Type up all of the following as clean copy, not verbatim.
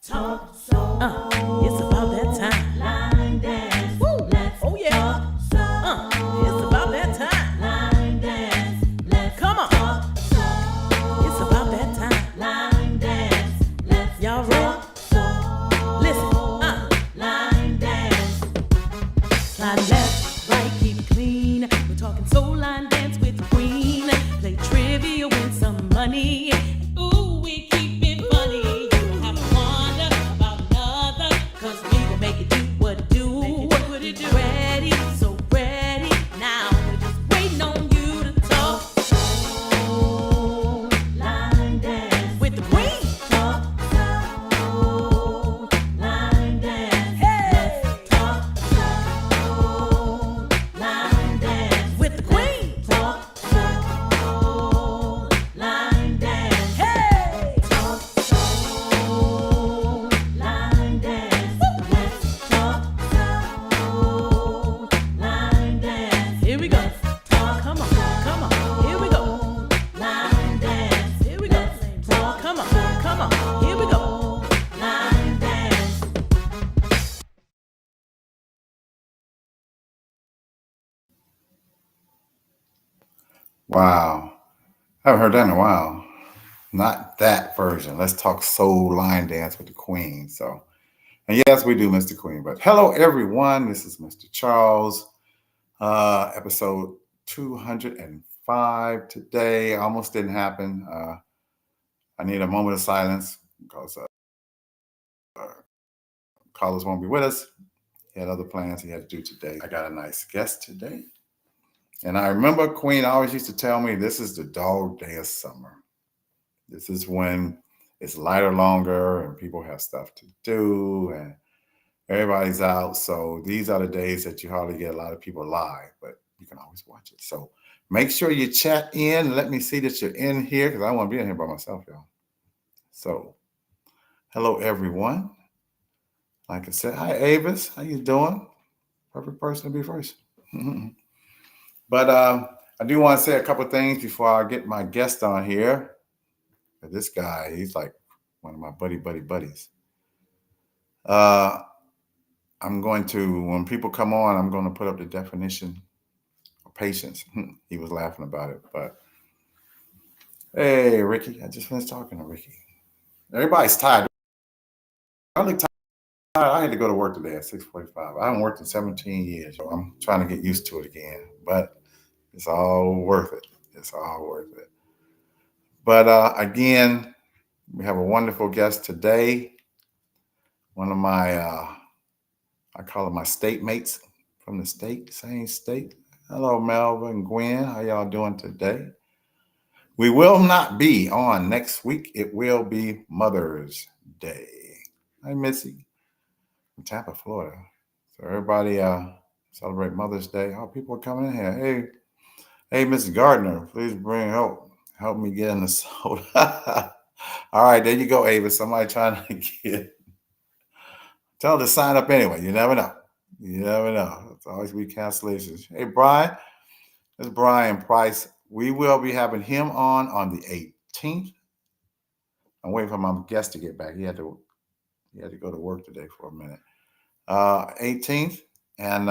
Talk soul. It's about that time. Line dance. Woo. Let's Oh yeah. talk soul. It's about that time. Line dance. Let's Come on. talk soul. It's about that time. Line dance. Let's Y'all ready? talk soul. Listen. Line dance. Slide left, right, keep it clean. We're talking soul line dance with the queen. Play trivia, win some money. Ooh, we keep it funny. You don't have to wonder about another, 'cause we gon' make it do what it do. What it do. Ready, so ready. Now we're just waiting on you to talk Soul. Line dance. with the queen. Talk soul. Line dance. Hey, Talk soul. Line dance. with the queen. Talk soul. Line dance. Hey, Talk soul. Line dance. Let's talk soul. Line dance. here we go. Talk Come on, come on. Here we go. line dance. Here we go. Talk Come on, come on. Here we go. line dance. Wow. I haven't heard that in a while. Not that version. Let's talk soul line dance with the Queen. So, and yes, we do, Mr. Queen. But hello, everyone. This is Mr. Charles, episode 205 today. Almost didn't happen. I need a moment of silence because Carlos won't be with us. He had other plans he had to do today. I got a nice guest today. And I remember Queen always used to tell me this is the dog day of summer. This is when it's lighter longer and people have stuff to do and everybody's out. So these are the days that you hardly get a lot of people live, but you can always watch it. So make sure you chat in and let me see that you're in here because I want to be in here by myself, y'all. So hello, everyone. Like I said, hi, Avis. How you doing? Perfect person to be first. But I do want to say a couple things before I get my guest on here. This guy, he's like one of my buddies. I'm going to, when people come on, I'm going to put up the definition of patience. He was laughing about it, but hey, Ricky, I just finished talking to Ricky. Everybody's tired. I look tired. I had to go to work today at 6:45. I haven't worked in 17 years. So I'm trying to get used to it again, but it's all worth it. It's all worth it. But again, we have a wonderful guest today. One of my, I call them my state mates from the state, same state. Hello, Melva and Gwen. How y'all doing today? We will not be on next week. It will be Mother's Day. Hi, Missy from Tampa, Florida. So everybody celebrate Mother's Day. Oh, people are coming in here. Hey, Mrs. Gardner, please bring help. Help me get in the soda. All right, there you go, Ava. Somebody trying to get. Tell her to sign up anyway. You never know. You never know. It's always be cancellations. Hey, Brian. This is Brian Price. We will be having him on the 18th. I'm waiting for my guest to get back. He had to go to work today for a minute. 18th and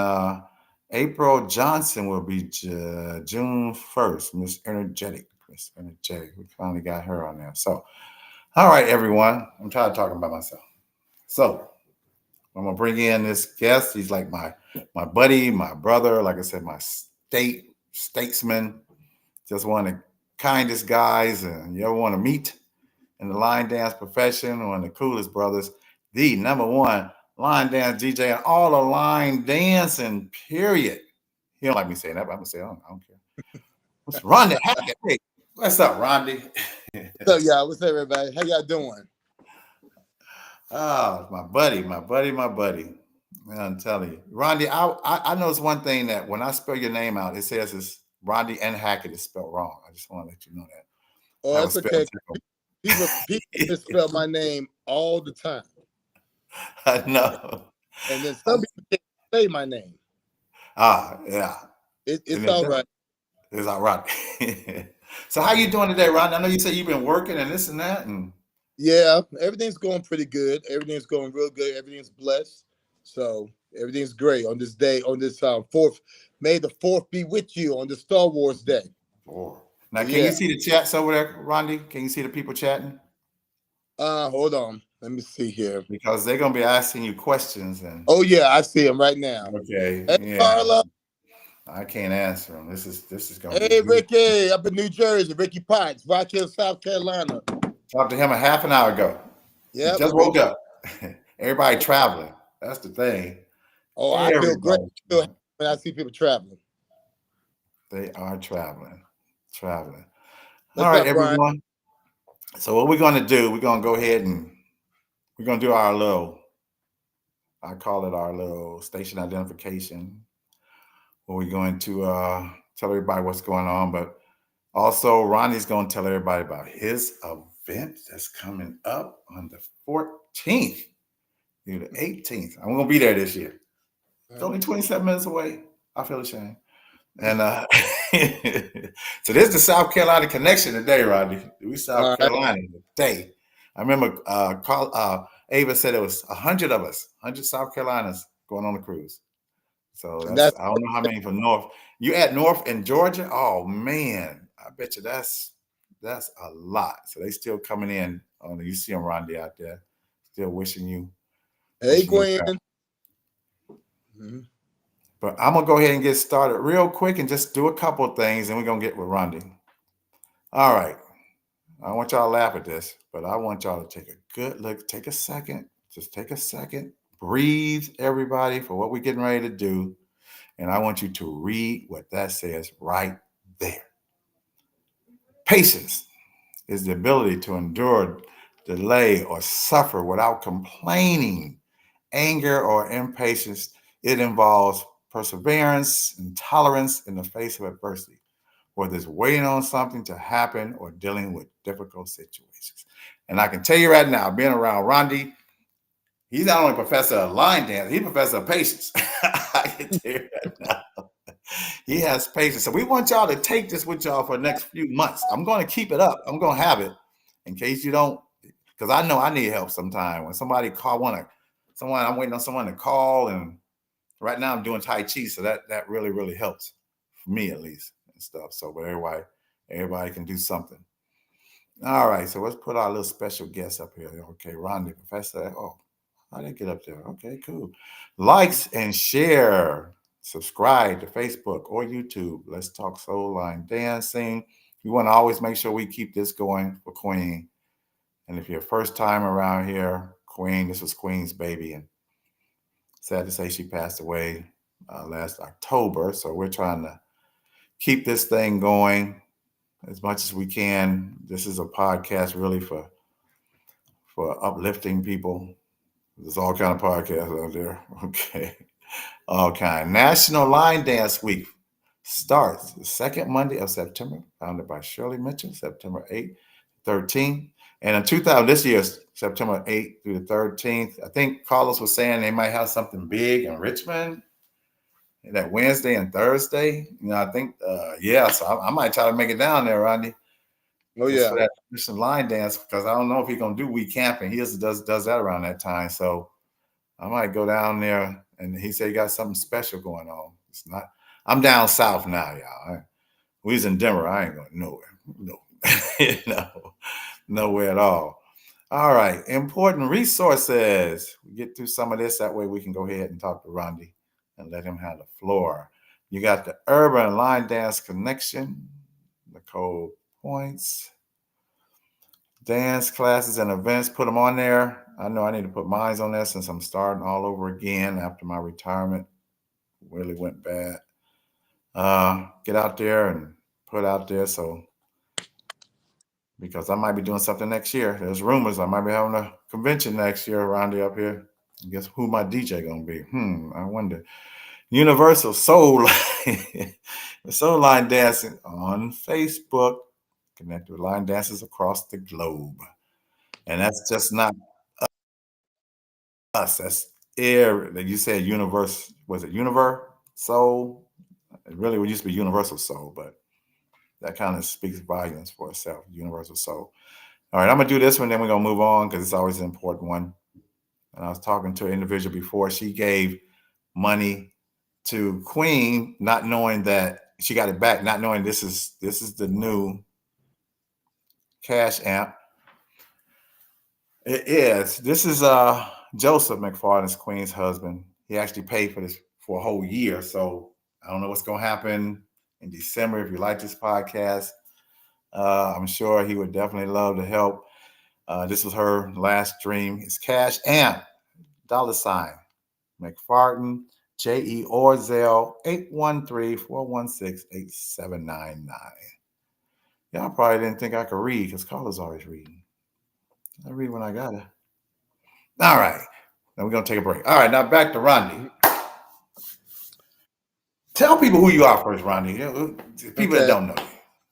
April Johnson will be June 1st. Miss Energetic. We finally got her on there. So, all right, everyone. I'm tired of talking about myself. So, I'm gonna bring in this guest. He's like my buddy, my brother. Like I said, my statesman. Just one of the kindest guys you ever want to meet in the line dance profession. One of the coolest brothers. The number one line dance DJ and all the line dancing. Period. He don't like me saying that, but I'm gonna say I don't care. What's Rhonda Hackett? Hey, what's up, Rhonda? What's up, y'all? What's up, everybody? How y'all doing? Oh, my buddy. I'm telling you, Rondi. I noticed one thing that when I spell your name out, it says it's Rondi and Hackett is spelled wrong. I just want to let you know that. Oh, that's okay. People misspell my name all the time. I know. And then some people can't say my name. Yeah. It's all right. It's all right. So how you doing today, Ron? I know you said you've been working and this and that. And Yeah, everything's going pretty good. Everything's going real good. Everything's blessed. So everything's great on this day, on this fourth. May the fourth be with you on the Star Wars Day. Boy. Now, can you Yeah. see the chats over there, Rondi? Can you see the people chatting? Hold on. Let me see here. Because they're gonna be asking you questions, and Oh yeah, I see him right now. okay, Hey yeah, Carla. I can't answer them. This is gonna be Hey good. Ricky, up in New Jersey. Ricky Potts, Rock Hill, South Carolina. Talked to him a half an hour ago. He Yep. just woke up. Everybody traveling. That's the thing. Oh, I feel great. Everybody, I feel happy when I see people traveling. they are traveling, traveling. All What's right, up, Brian? everyone. So what we're gonna do? We're gonna go ahead and we're gonna do our little. I call it our little station identification, where we're going to tell everybody what's going on, but also Ronnie's going to tell everybody about his event that's coming up on the 14th through the 18th. I'm going to be there this year. It's only 27 minutes away. I feel ashamed. And so this is the South Carolina connection today, Rodney. We South All right. Carolina today. I remember Ava said it was 100 of us, 100 South Carolinas going on the cruise. So And that's that's I don't know how many from North. You at North in Georgia? Oh man, I bet you that's a lot. So they still coming in. Oh, you see them, Rondi, out there, still hey wishing you Gwen. back. Mhm. But I'm gonna go ahead and get started real quick and just do a couple of things, and we're gonna get with Rondi. All right. I don't want y'all to laugh at this, but I want y'all to take a good look. Take a second. Just take a second. Breathe, everybody, for what we're getting ready to do. And I want you to read what that says right there. Patience is the ability to endure, delay, or suffer without complaining. Anger or impatience, it involves perseverance and tolerance in the face of adversity, whether it's waiting on something to happen or dealing with difficult situations. And I can tell you right now, being around Rondi, he's not only professor of line dance, he's professor of patience. I can tell you right now. He has patience. So we want y'all to take this with y'all for the next few months. I'm going to keep it up. I'm going to have it in case you don't, because I know I need help sometime. When somebody someone, I'm waiting on someone to call, and right now I'm doing Tai Chi, so that really, really helps for me at least and stuff. So, but everybody can do something. All right, so let's put our little special guest up here. Okay, Rondi, Professor. Oh, how did I get up there? Okay, cool. Likes and share. Subscribe to Facebook or YouTube. Let's talk soul line dancing. We want to always make sure we keep this going for Queen. And if you're first time around here, Queen, this was Queen's baby, and sad to say she passed away last October. So we're trying to keep this thing going as much as we can. This is a podcast really for uplifting people. There's all kind of podcasts out there. Okay. All kind. National Line Dance Week starts the second Monday of September, founded by Shirley Mitchell, September 8th, 13th. And in 2000, this year's September 8th through the 13th. I think Carlos was saying they might have something big in Richmond that Wednesday and Thursday. I think, yeah, so I might try to make it down there, Rodney, Oh just yeah. for that Christian line dance, because I don't know if he's gonna do week camping. He just does that around that time. So I might go down there, and he said he got something special going on. It's not. I'm down south now, y'all. We was in Denver. I ain't going nowhere. No, no, nowhere at all. All right. Important resources. We get through some of this. That way we can go ahead and talk to Rondi and let him have the floor. You got the Urban Line Dance Connection, Nicole Points, dance classes and events. Put them on there. I know I need to put mine on there since I'm starting all over again after my retirement really went bad. Get out there and put out there so because I might be doing something next year. There's rumors I might be having a convention next year around here up here. Guess who my DJ gonna be? I wonder. Universal Soul Soul Line Dancing on Facebook. Connect with line dancers across the globe. And that's just not us. That's air that you said universe. Was it Universe Soul? It really would used to be Universal Soul, but that kind of speaks volumes for itself. Universal Soul. All right, I'm gonna do this one, then we're gonna move on because it's always an important one. And I was talking to an individual before. She gave money to Queen, not knowing that she got it back, not knowing this is the new Cash App. It is. This is Joseph McFarland's Queen's husband. He actually paid for this for a whole year. So I don't know what's gonna happen in December. If you like this podcast, I'm sure he would definitely love to help. This was her last dream. It's Cash Amp, $ McFarland, JE Orzel, 813-416-8799. Y'all probably didn't think I could read because Carla's always reading. I read when I gotta. All right. Now we're gonna take a break. All right, now back to Rondi. Tell people who you are first, Rondi. People that Okay. don't know you.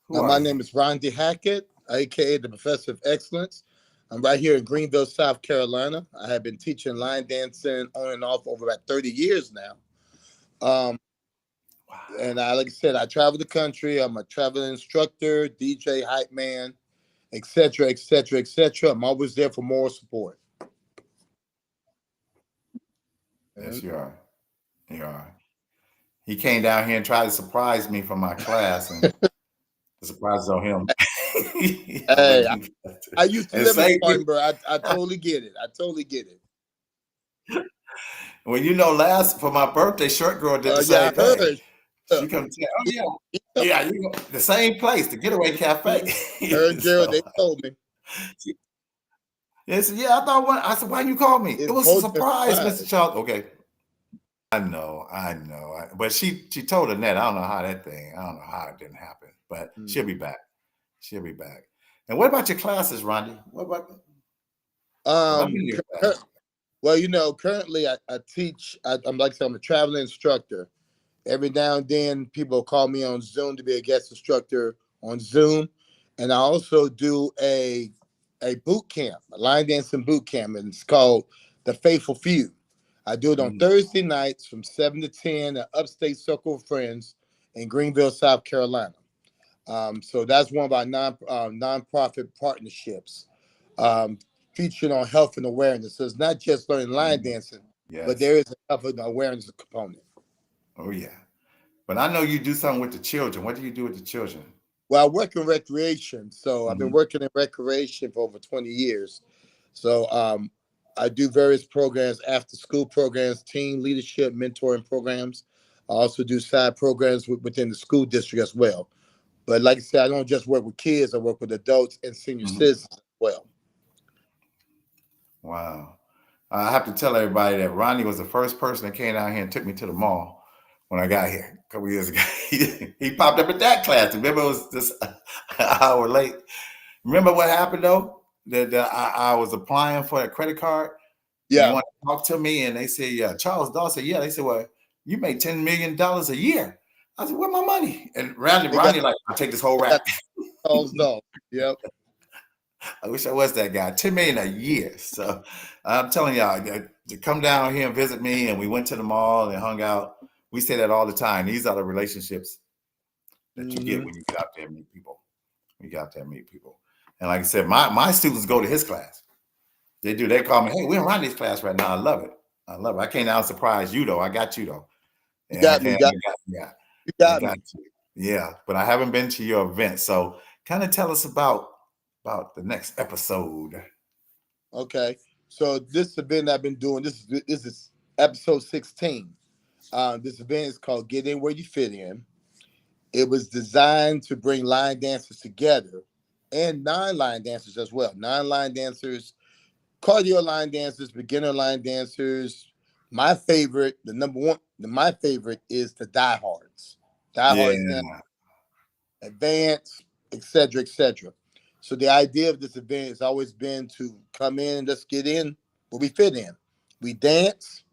Who Now, are my you? name is Rondi Hackett, aka the Professor of Excellence. I'm right here in Greenville, South Carolina. I have been teaching line dancing on and off over about 30 years now. Um, and like I said, I travel the country. I'm a traveling instructor, DJ, hype man, etc., etc., etc. I'm always there for moral support. Yes, you are. You are. He came down here and tried to surprise me from my class, and the surprise is on him. Hey, I used to And live in say, Spartanburg. I totally get it. I totally get it. well, last for my birthday, Short Girl did the Yeah, same I heard. thing. She come tell, oh yeah, yeah, the same place, the Getaway Cafe. Her and Gerald, they told me. They said, yeah, I said, why you call me? It's It was a both surprise, surprise. Mr. Charles. Okay. I know. But she told Annette, I don't know how it didn't happen, but she'll be back. She'll be back. And what about your classes, Rondi? What about? Well, currently I teach. I'm like I said, I'm a traveling instructor. Every now and then, people call me on Zoom to be a guest instructor on Zoom, and I also do a boot camp, a line dancing boot camp, and it's called the Faithful Few. I do it on Thursday nights from 7 to 10 at Upstate Circle of Friends in Greenville, South Carolina. So that's one of our nonprofit partnerships, featured on health and awareness. So it's not just learning line dancing, but there is a health and awareness component. Oh yeah, but I know you do something with the children. What do you do with the children? Well, I work in recreation, so I've been working in recreation for over 20 years. So I do various programs, after school programs, teen leadership, mentoring programs. I also do side programs within the school district as well. But like I said, I don't just work with kids, I work with adults and senior citizens as well. Wow. I have to tell everybody that Ronnie was the first person that came down here and took me to the mall when I got here a couple years ago. He popped up at that class. Remember, it was just an hour late. Remember what happened, though? That I was applying for a credit card. Yeah. They wanted to talk to me, and they said, yeah, Charles Dawes said, yeah. They said, well, you make $10 million a year. I said, where's my money? And Ronnie like, I'll take this whole rack. Charles Dawes. Yep. I wish I was that guy. $10 million a year. So I'm telling y'all to come down here and visit me. And we went to the mall and hung out. We say that all the time. These are the relationships that you get when you get out there and meet people. And like I said, my students go to his class. They do. They call me, hey, we're around this class right now. I love it. I came down and surprised you, though. I got you, though. You got me. Yeah. You got me. You. Yeah. But I haven't been to your event. So kind of tell us about the next episode. Okay. So this event I've been doing, this is episode 16. This event is called Get In Where You Fit In. It was designed to bring line dancers together and non-line dancers as well. Non-line dancers, cardio line dancers, beginner line dancers. My favorite, my favorite is the diehards. Diehards, advanced, etc., etc. So the idea of this event has always been to come in and just get in where we fit in. We dance.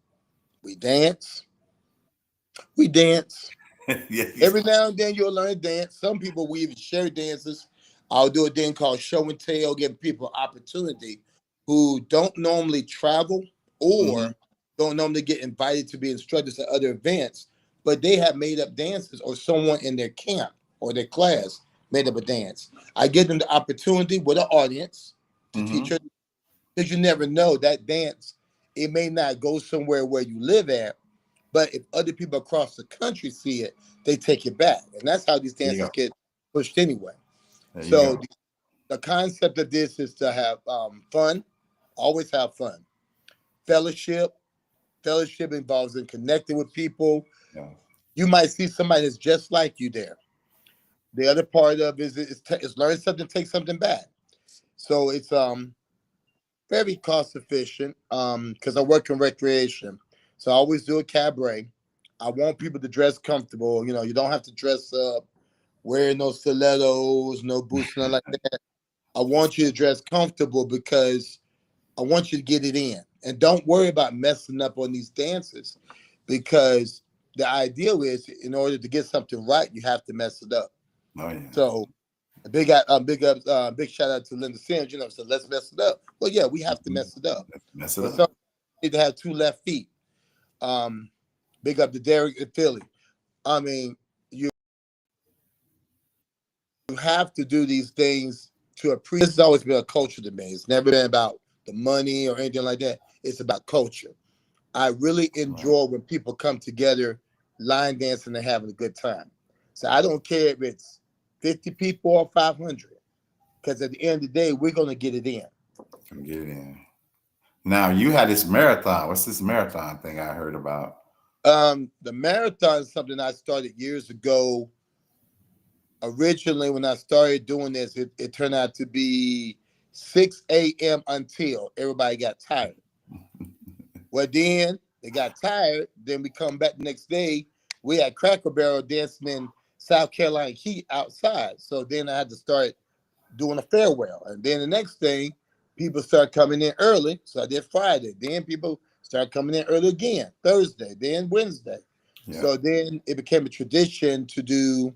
Every now and then you'll learn to dance. Some people we even share dances. I'll do a thing called show and tell, giving people opportunity who don't normally travel or don't normally get invited to be instructors at other events, but they have made up dances, or someone in their camp or their class made up a dance. I give them the opportunity with an audience to teach Mm-hmm. her, because you never know that dance. It may not go somewhere where you live at, but if other people across the country see it, they take it back, and that's how these There you dances go. get pushed anyway. There you So go. the concept of this is to have fun, always have fun, fellowship. Fellowship involves in connecting with people. Yeah. You might see somebody that's just like you there. The other part of it is learn something, take something back. So it's very cost efficient because I work in recreation. So I always do a cabaret. I want people to dress comfortable. You know, you don't have to dress up, wearing no stilettos, no boots, nothing like that. I want you to dress comfortable because I want you to get it in. And don't worry about messing up on these dances because the ideal is in order to get something right, you have to mess it up. Oh yeah. So big shout out to Linda Sims. You know, so let's mess it up. Well, yeah, we have to Mhm. mess it up. Mess it But up. some need to have two left feet. Um, big up to Derek and Philly. I mean, you have to do these things to appreciate. This has always been a culture to me. It's never been about the money or anything like that. It's about culture. I really Right. enjoy when people come together, line dancing and having a good time. So I don't care if it's 50 people or 500, because at the end of the day, we're going to get it in. Can get it in. Now you had this marathon. What's this marathon thing I heard about? The marathon is something I started years ago. Originally, when I started doing this, it turned out to be 6 a.m. until everybody got tired. Well, then they got tired. Then we come back the next day. We had Cracker Barrel dancing in South Carolina heat outside. So then I had to start doing a farewell. And then the next thing, people start coming in early. So I did Friday. Then people start coming in early again, Thursday, then Wednesday. Yeah. So then it became a tradition to do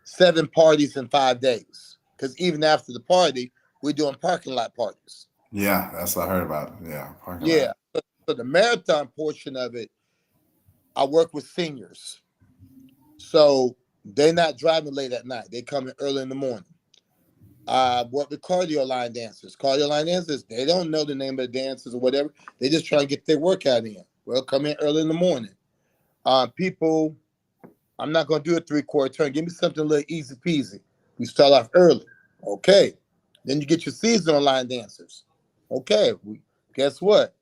7 parties in 5 days. Because even after the party, we're doing parking lot parties. Yeah, that's what I heard about. Yeah, parking Yeah. lot. So the marathon portion of it, I work with seniors. So they're not driving late at night. They come in early in the morning. I work with cardio line dancers. Cardio line dancers, they don't know the name of the dances or whatever. They just try to get their workout in. Well, come in early in the morning. People, I'm not going to do a 3/4 turn. Give me something a little easy peasy. We start off early. Okay. Then you get your seasonal line dancers. Okay. Guess what?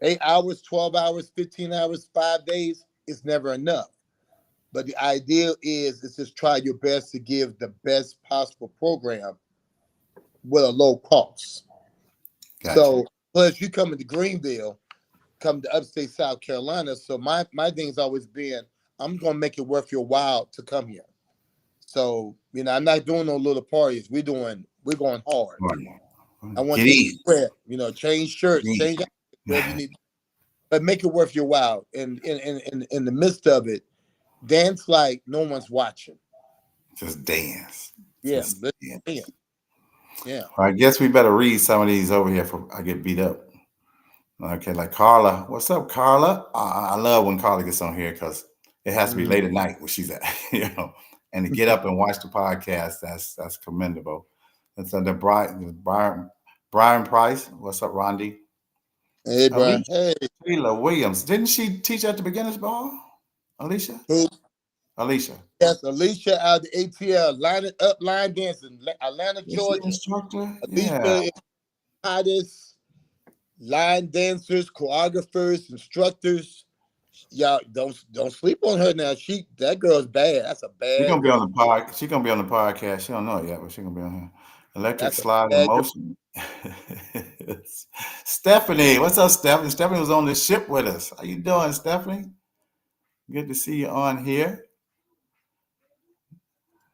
8 hours, 12 hours, 15 hours, 5 days is never enough. But the idea is just try your best to give the best possible program with a low cost. Gotcha. So plus you come into Greenville, come to upstate South Carolina. So my thing's always been I'm gonna make it worth your while to come here. So, I'm not doing no little parties. We're going hard. Oh, yeah. I want Get you to in. sweat, change shirts, Get change wherever you need, but make it worth your while. And in the midst of it, dance like no one's watching. Just dance. Yeah, Just let's dance. dance. Yeah. Well, I guess we better read some of these over here before I get beat up. Okay, like Carla. What's up, Carla? I love when Carla gets on here because it has to be Mhm. late at night where she's at, and to get up and watch the podcast, that's commendable. And so Brian Price. What's up, Rondi? Hey, Brian. Alicia Hey, Taylor Williams. Didn't she teach at the beginners ball? Alicia? who? Alicia. Yes, Alicia out of the ATL, line dancing, Atlanta, Is she an Georgia. instructor? Yeah. Alicia is hottest line dancers, choreographers, instructors. Y'all don't sleep on her now. That girl's bad. That's a She's bad gonna be on girl. the pod. She's gonna be on the podcast. She don't know it yet, but she's gonna be on here. Electric That's a slide in bad girl. motion. Stephanie, what's up, Stephanie? Stephanie was on the ship with us. How you doing, Stephanie? Good to see you on here.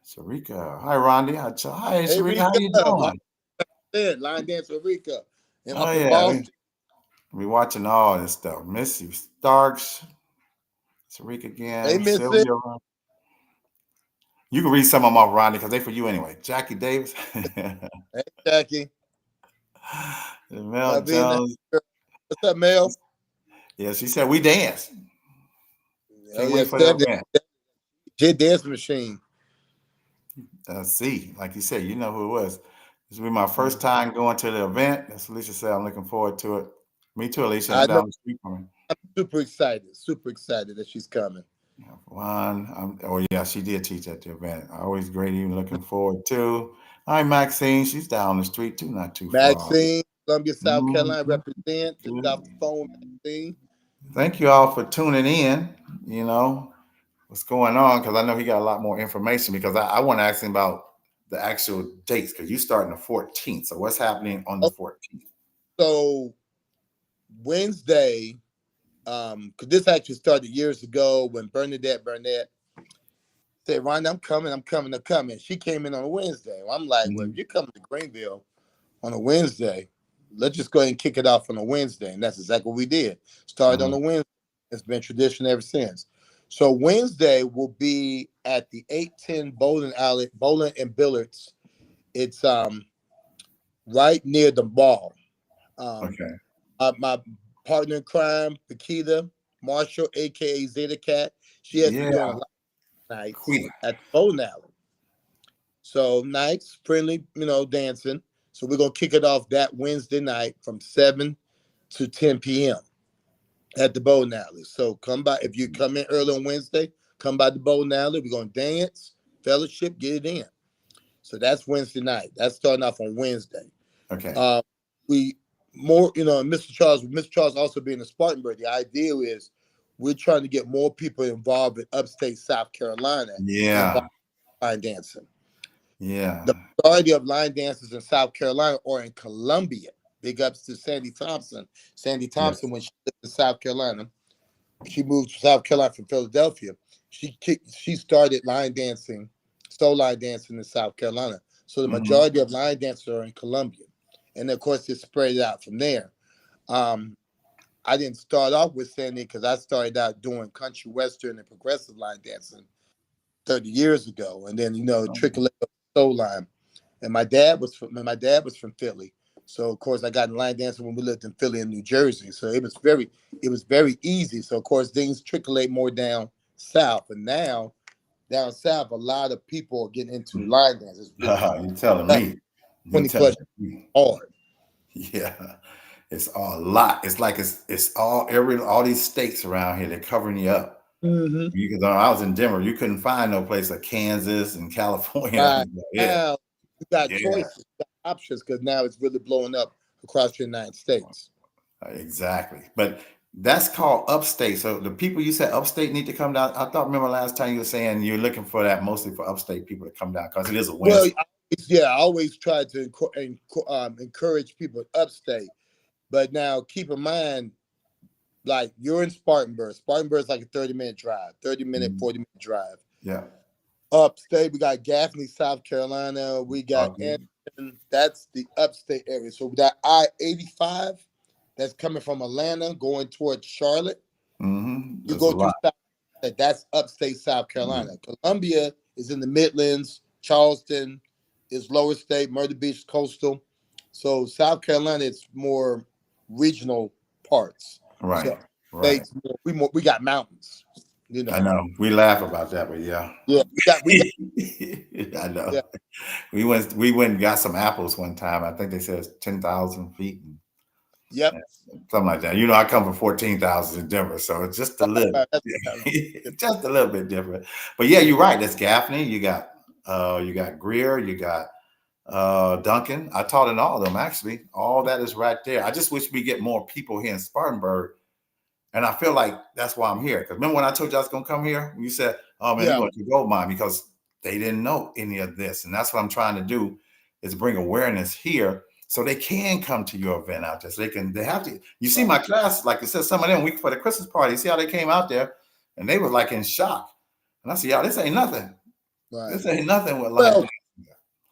Sharika. Hi, Rondi. Hi, Hey, Sharika. How Rika, you doing? line dance with Rika, and Oh up in yeah, Boston. we watching all this stuff. Missy Starks, Sharika Hey, again, Missy. Sylvia. You can read some of them off, Rondi, because they for you anyway. Jackie Davis, Hey, Jackie. Mel Being that Jones. girl. What's up, Mel? Yeah, she said we dance. Oh Can't yeah, wait for the Stephanie. event. J dance machine. See, like you said, you know who it was. This will be my first time going to the event. That's Alicia said. I'm looking forward to it. Me too, Alicia. I'm I know down the street from me. I'm super excited that she's coming. Yeah, Juan, oh yeah, she did teach at the event. Always great. Even looking forward to. Hi, Maxine. She's down the street too, not too far. Maxine, Columbia, South Carolina, Mhm. represent. Just off the phone, Maxine. Thank you all for tuning in. You know what's going on because I know he got a lot more information because I want to ask him about the actual dates because you starting the 14th. So what's happening on the Oh, 14th? so Wednesday, because this actually started years ago when Bernadette Burnett said, "Ron, I'm coming." She came in on a Wednesday. Well, I'm like, "Well, if Mhm. you're coming to Greenville on a Wednesday, let's just go ahead and kick it off on a Wednesday." And that's exactly what we did. Started on Mhm. a Wednesday. It's been tradition ever since. So Wednesday will be at the 810 bowling alley, bowling and billiards. It's right near the mall. Um, Okay. my partner in crime, Pakita Marshall, aka Zeta Cat, she has been doing a Yeah. lot of nights Quita. at the bowling alley. So nights, friendly, dancing. So we're gonna kick it off that Wednesday night from 7 to 10 p.m. at the bowling alley. So come by if you come in early on Wednesday, come by the bowling alley. We're gonna dance, fellowship, get it in. So that's Wednesday night. That's starting off on Wednesday. Okay. Uh, we more, Mr. Charles also being a Spartanburg. The idea is we're trying to get more people involved in upstate South Carolina involved Yeah. in line dancing. Yeah. The majority of line dancers in South Carolina are in Columbia. Big ups to Sandy Thompson. Sandy Thompson, Yes. when she lived in South Carolina, she moved to South Carolina from Philadelphia. She started line dancing, soul line dancing in South Carolina. So the Hmm. majority of line dancers are in Columbia, and of course it spread out from there. Um, I didn't start off with Sandy because I started out doing country western and progressive line dancing 30 years ago, and then trickle out soul line. And my dad was from Philly, so of course I got in line dancing when we lived in Philly and New Jersey. So it was very easy. So of course things trickle more down south, and now down south a lot of people are getting into line dance. It's really You telling me? You 20 telling plus me? hard. Yeah. It's a lot. It's like it's all these states around here. They're covering you up. Mm-hmm. You could, I was in Denver. You couldn't find no place like Kansas and California. Right Yeah. now you got Yeah. choices, you got options because now it's really blowing up across the United States. Exactly. But that's called upstate. So the people you said upstate need to come down. I thought remember last time you were saying you're looking for that mostly for upstate people to come down because it is a Well, Wednesday. I always try to encourage people upstate. But now keep in mind, like you're in Spartanburg. Spartanburg is like a 30-minute drive, 30-minute, Mhm. 40-minute drive. Yeah. Upstate, we got Gaffney, South Carolina. We got Okay. Anderson. That's the upstate area. So that I-85 that's coming from Atlanta going towards Charlotte, you That's a go through lot. South, that's upstate South Yeah. Carolina. Columbia is in the Midlands. Charleston is lower state. Myrtle Beach, coastal. So South Carolina, it's more regional parts. Right. So Right. states, we got mountains. I know. We laugh about that, but yeah. Yeah, we got I know. yeah, We went and got some apples one time. I think they said it's 10,000 feet and yep. something like that. I come from 14,000 in Denver, so it's just a little, That's, just a little bit different. But yeah, you're right. That's Gaffney. You got Greer. You got Duncan. I taught in all of them actually. All that is right there. I just wish we get more people here in Spartanburg, and I feel like that's why I'm here. Because remember when I told you I was gonna come here, you said, "Oh man, you yeah, want to gold mine," because they didn't know any of this, and that's what I'm trying to do is bring awareness here so they can come to your event out there. So they have to. You see right, my class, like I said, some of them week for the Christmas party. See how they came out there, and they were like in shock. And I said, "Y'all, this ain't nothing. right. This ain't nothing with line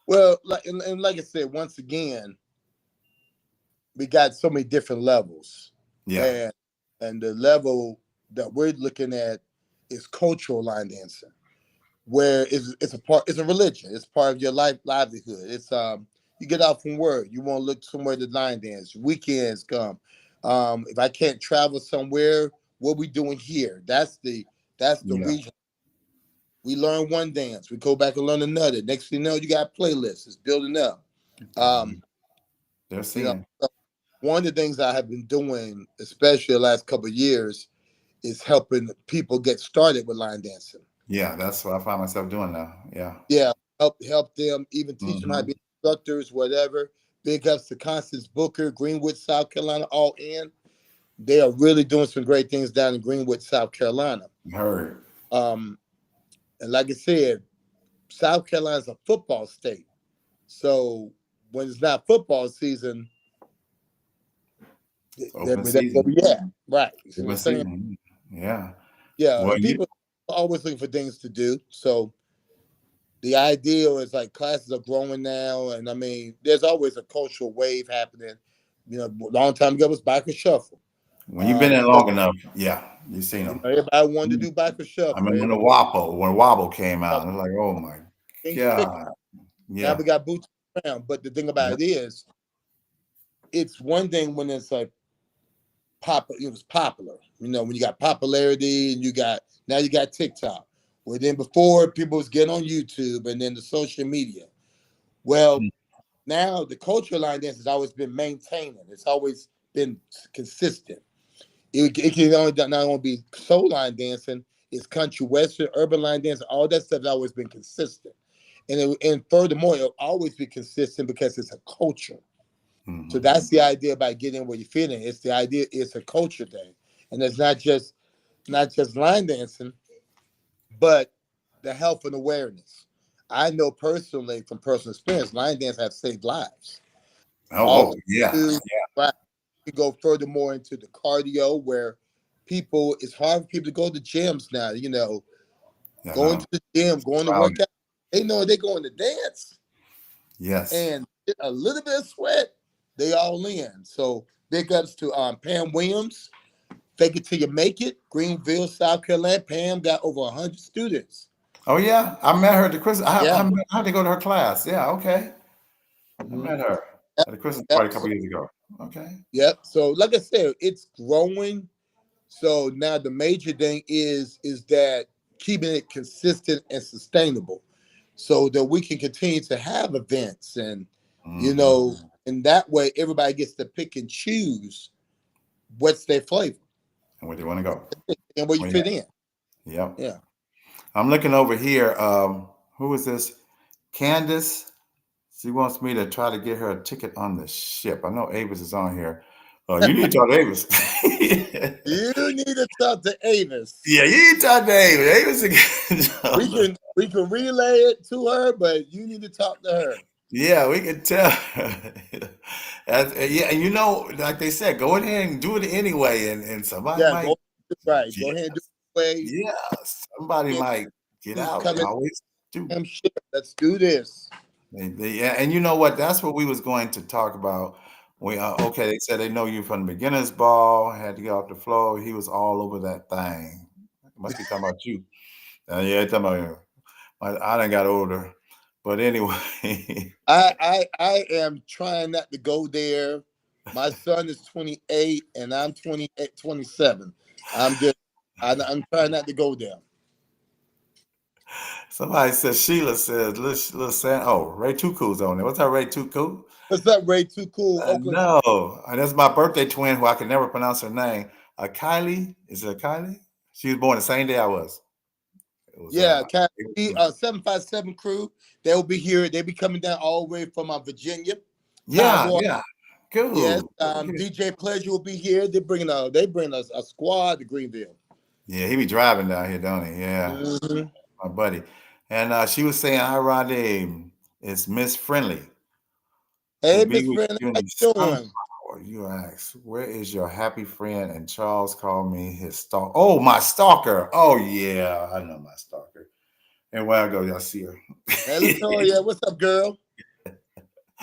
Well, dance." and like I said, once again, we got so many different levels, Yeah, and the level that we're looking at is cultural line dancing, where it's a religion. It's part of your livelihood. It's you get out from work, you want to look somewhere to line dance. Weekends come. If I can't travel somewhere, what we doing here? That's the yeah, region. We learn one dance, we go back and learn another. Next thing you know, you got playlists. It's building up. Um, They're you know, seeing. so one of the things I have been doing, especially the last couple of years, is helping people get started with line dancing. Yeah, that's what I find myself doing now. Yeah. Yeah, help them, even teach them how to Hmm. be instructors, whatever. Big ups to Constance Booker, Greenwood, South Carolina, all in. They are really doing some great things down in Greenwood, South Carolina. Heard. Um, and like I said, South Carolina's a football state. So when it's not football season, Open that's where season. we at. Right. You see what Open I'm saying? season. Yeah. Yeah. Well, And you people are always looking for things to do. So the ideal is like classes are growing now. And I mean, there's always a cultural wave happening. You know, a long time ago it was biker shuffle. when you've been in But, long enough, yeah, you've seen you them. know, everybody wanted to do biker I shuffle. mean, when the Everybody Wobble came wanted out, it's like, oh my things pick. God. Now Yeah. we got boots around. But the thing about Yep. it is, it's one thing when it's like it was popular. You know, when you got popularity and you got now you got TikTok. Well, then before people was getting on YouTube and then the social media. Well, now the cultural line dance has always been maintaining. It's always been consistent. It can only not only be soul line dancing, it's country western, urban line dancing. All that stuff has always been consistent. And furthermore, it'll always be consistent because it's a culture. So Hmm. that's the idea about getting where you fit in. It's the idea. It's a culture thing, and it's not just line dancing, but the health and awareness. I know personally from personal experience, line dance have saved lives. Oh, Also, oh, yeah. too, right, you go furthermore into the cardio where people. It's hard for people to go to gyms now. You know, Yeah, going no. to the gym, going to work Crowded. out. They know they going to dance Yes. and get a little bit of sweat. They all in. So big ups to Pam Williams. Fake it till you make it. Greenville, South Carolina. Pam got over 100 students. Oh, yeah. I met her at the Christmas. Yeah. I had to go to her class. Yeah. Okay. I Mhm. met her Yep. at the Christmas Yep. party a So, couple years ago. Okay. yep. So, like I said, it's growing. So now the major thing is that keeping it consistent and sustainable, so that we can continue to have events and you Hmm. know, and that way everybody gets to pick and choose what's their flavor And where do you want to go? and where you Well, fit in. yeah. Yep. Yeah. I'm looking over here. Who is this? Candace. She wants me to try to get her a ticket on the ship. I know Avis is on here. You need to talk to Avis. You need to talk to Avis. Yeah, you need to talk to Avis. Avis We again. can we can relay it to her, but you need to talk to her. Yeah, we can tell. Yeah, and like they said, go ahead and do it anyway, and somebody Yeah, might, go right. yeah, Go ahead and do it way. yeah, somebody Get might get who's out. They coming. always do. Damn shit. Let's do this. Yeah, and you know what? That's what we was going to talk about. Okay, they said they know you from the beginners ball. Had to get off the floor. He was all over that thing. Must be talking about you. Yeah, talking about you. I done got older, but anyway. I am trying not to go there. My son is 28 and I'm 28, 27. I'm just I'm trying not to go there. Somebody says Sheila says little San. Oh, Ray Tuku's on there. What's up, Ray Tuku? What's up, Ray? Too cool, I Oakland. know. And that's my birthday twin, who I can never pronounce her name. Kylie. Is it Kylie? She was born the same day I was. It was Yeah, April 757 crew. They'll be here. They'll be coming down all the way from Virginia. Yeah, Tidewater. yeah. Yes, Cool. Okay. DJ Pleasure will be here. They bring us a squad to Greenville. Yeah, he be driving down here, don't he? Yeah, Hmm. my buddy. And she was saying, "Hi, Rodney. It's Miss Friendly. Will Hey, be Miss with Friendly, you how in you some doing? power." You ask, "Where is your happy friend?" And Charles called me his stalker. Oh, my stalker. Oh, yeah, I know my stalker. And where I go, y'all see her. Hey, Latoya, what's up, girl?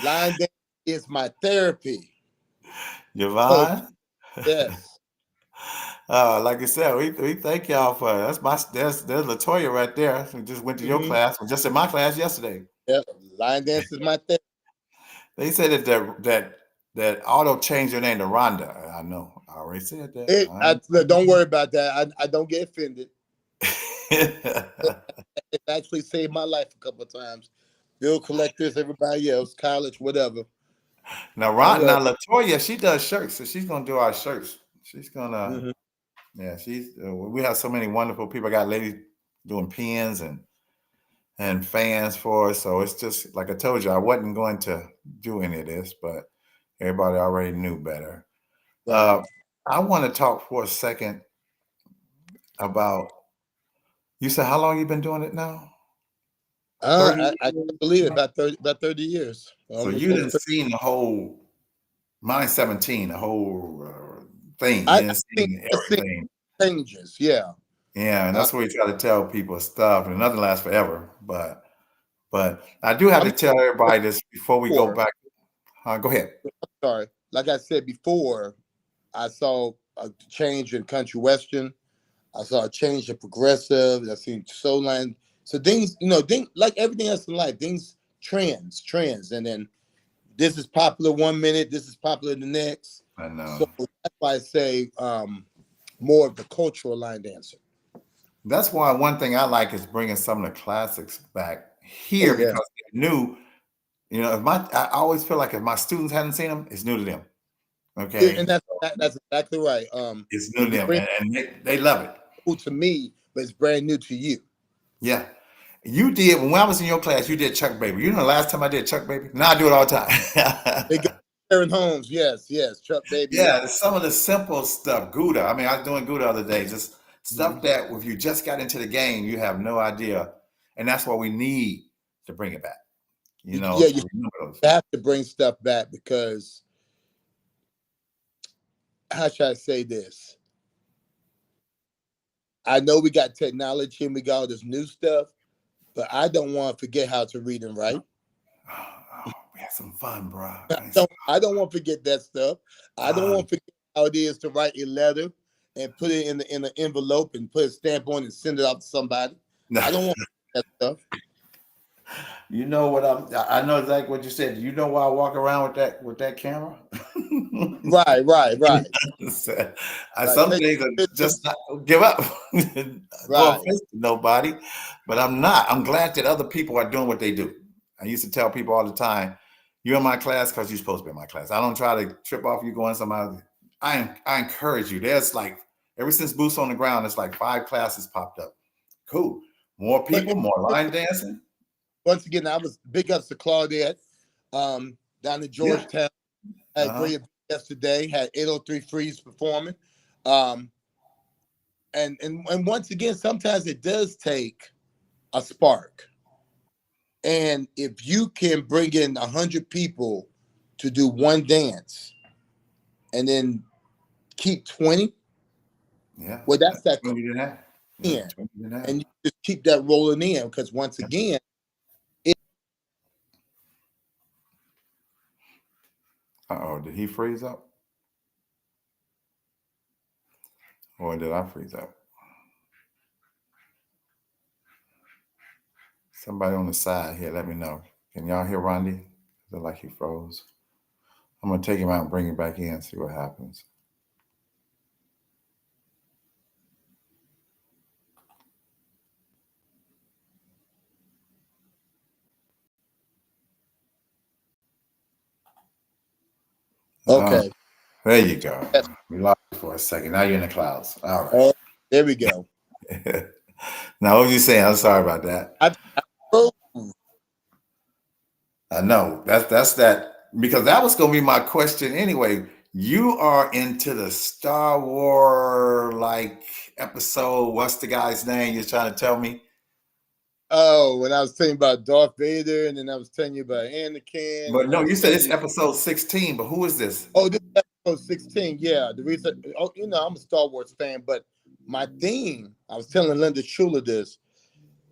Line dance is my therapy. So Yvonne. yes. Like I said, we thank y'all for there's Latoya right there. Who just went to your Hmm. class, just in my class yesterday. Yep. Line dance is my therapy. They said that auto changed your name to Rhonda. I know. I already said that. Look, don't worry about that. I don't get offended. It actually saved my life a couple of times. bill collectors, everybody else, college, whatever. Now, And Ron, now Latoya, she does shirts, so she's gonna do our shirts. She's gonna, mhm. yeah, she's. We have so many wonderful people. I got ladies doing pins and fans for us. So it's just like I told you, I wasn't going to do any of this, but everybody already knew better. Right. I want to talk for a second about. You said how long you been doing it now? 30 I years? can't believe it. About 30 years. So Almost you over didn't 30. seen the whole. Mine's 17, the whole thing. You I didn't think see I think everything. changes. Yeah. Yeah, and Uh, that's what we try to tell people stuff, and nothing lasts forever. But I do have I'm to tell everybody this before we go before. back. Go ahead. Sorry. Like I said before, I saw a change in country western. I saw a change in progressive. I seen soul line. So things, things like everything else in life, things trends, and then this is popular 1 minute, this is popular the next. I So know. that's why I say more of the cultural line dancer. That's why one thing I like is bringing some of the classics back Oh here yeah, because they're new. I always feel like if my students hadn't seen them, it's new to them. yeah, Okay, and that's exactly right. it's new to You them, bring and they love it. it to me, but it's brand new to you. Yeah. You did when I was in your class. You did Chuck Baby. You know the last time I did Chuck Baby. Now I do it all the They go time. Aaron Holmes, yes, Chuck Baby, yeah. Yeah, some of the simple stuff. Gouda. I mean, I was doing Gouda the other day. Just Mhm. stuff that if you just got into the game, you have no idea, and that's what we need to bring it back. Yeah, To you remember those. have to bring stuff back because how should I say this? I know we got technology and we got all this new stuff, but I don't want to forget how to read and write. We had some fun, bro. I don't want to forget that stuff. I don't want to forget how it is to write a letter and put it in an envelope and put a stamp on and send it out to somebody. I don't want that stuff. You know what I know exactly what you said. You know why I walk around with that camera? Right. Some Take things are pictures. just not give up. No Right. offense to nobody, but I'm not. I'm glad that other people are doing what they do. I used to tell people all the time, "You're in my class because you're supposed to be in my class. I don't try to trip off you going somebody. I encourage you. There's like ever since Boots on the Ground, it's like 5 classes popped up. Cool. More But people, more line dancing. once again, I was big ups to Claudette down in Yeah. Georgetown. Had a Uh-huh. great event yesterday. Had 803 Freeze performing. Um, and once again, sometimes it does take a spark. And if you can bring in 100 people to do one dance and then keep 20, Yeah. well, that's that 20 didn't have. Yeah, in. 20 didn't have. And you just keep that rolling in because once again, Uh-oh, did he freeze up? Or did I freeze up? Somebody on the side here, let me know. Can y'all hear Rondi? Look like he froze. I'm gonna take him out and bring him back in, see what happens. okay. There you go. Yes. We lost you for a second. Now you're in the clouds. All right. Oh, there we go. Now, what was you saying? I'm sorry about that. I froze. I know that's that because that was gonna be my question anyway. You are into the Star Wars like episode. What's the guy's name you're trying to tell me? Oh, when I was telling you about Darth Vader, and then I was telling you about Anakin, But and I no, was you said telling it's you, episode 16, but who is this? oh, this is episode 16. Yeah, the reason, I'm a Star Wars fan, but my theme, I was telling Linda Schuler this.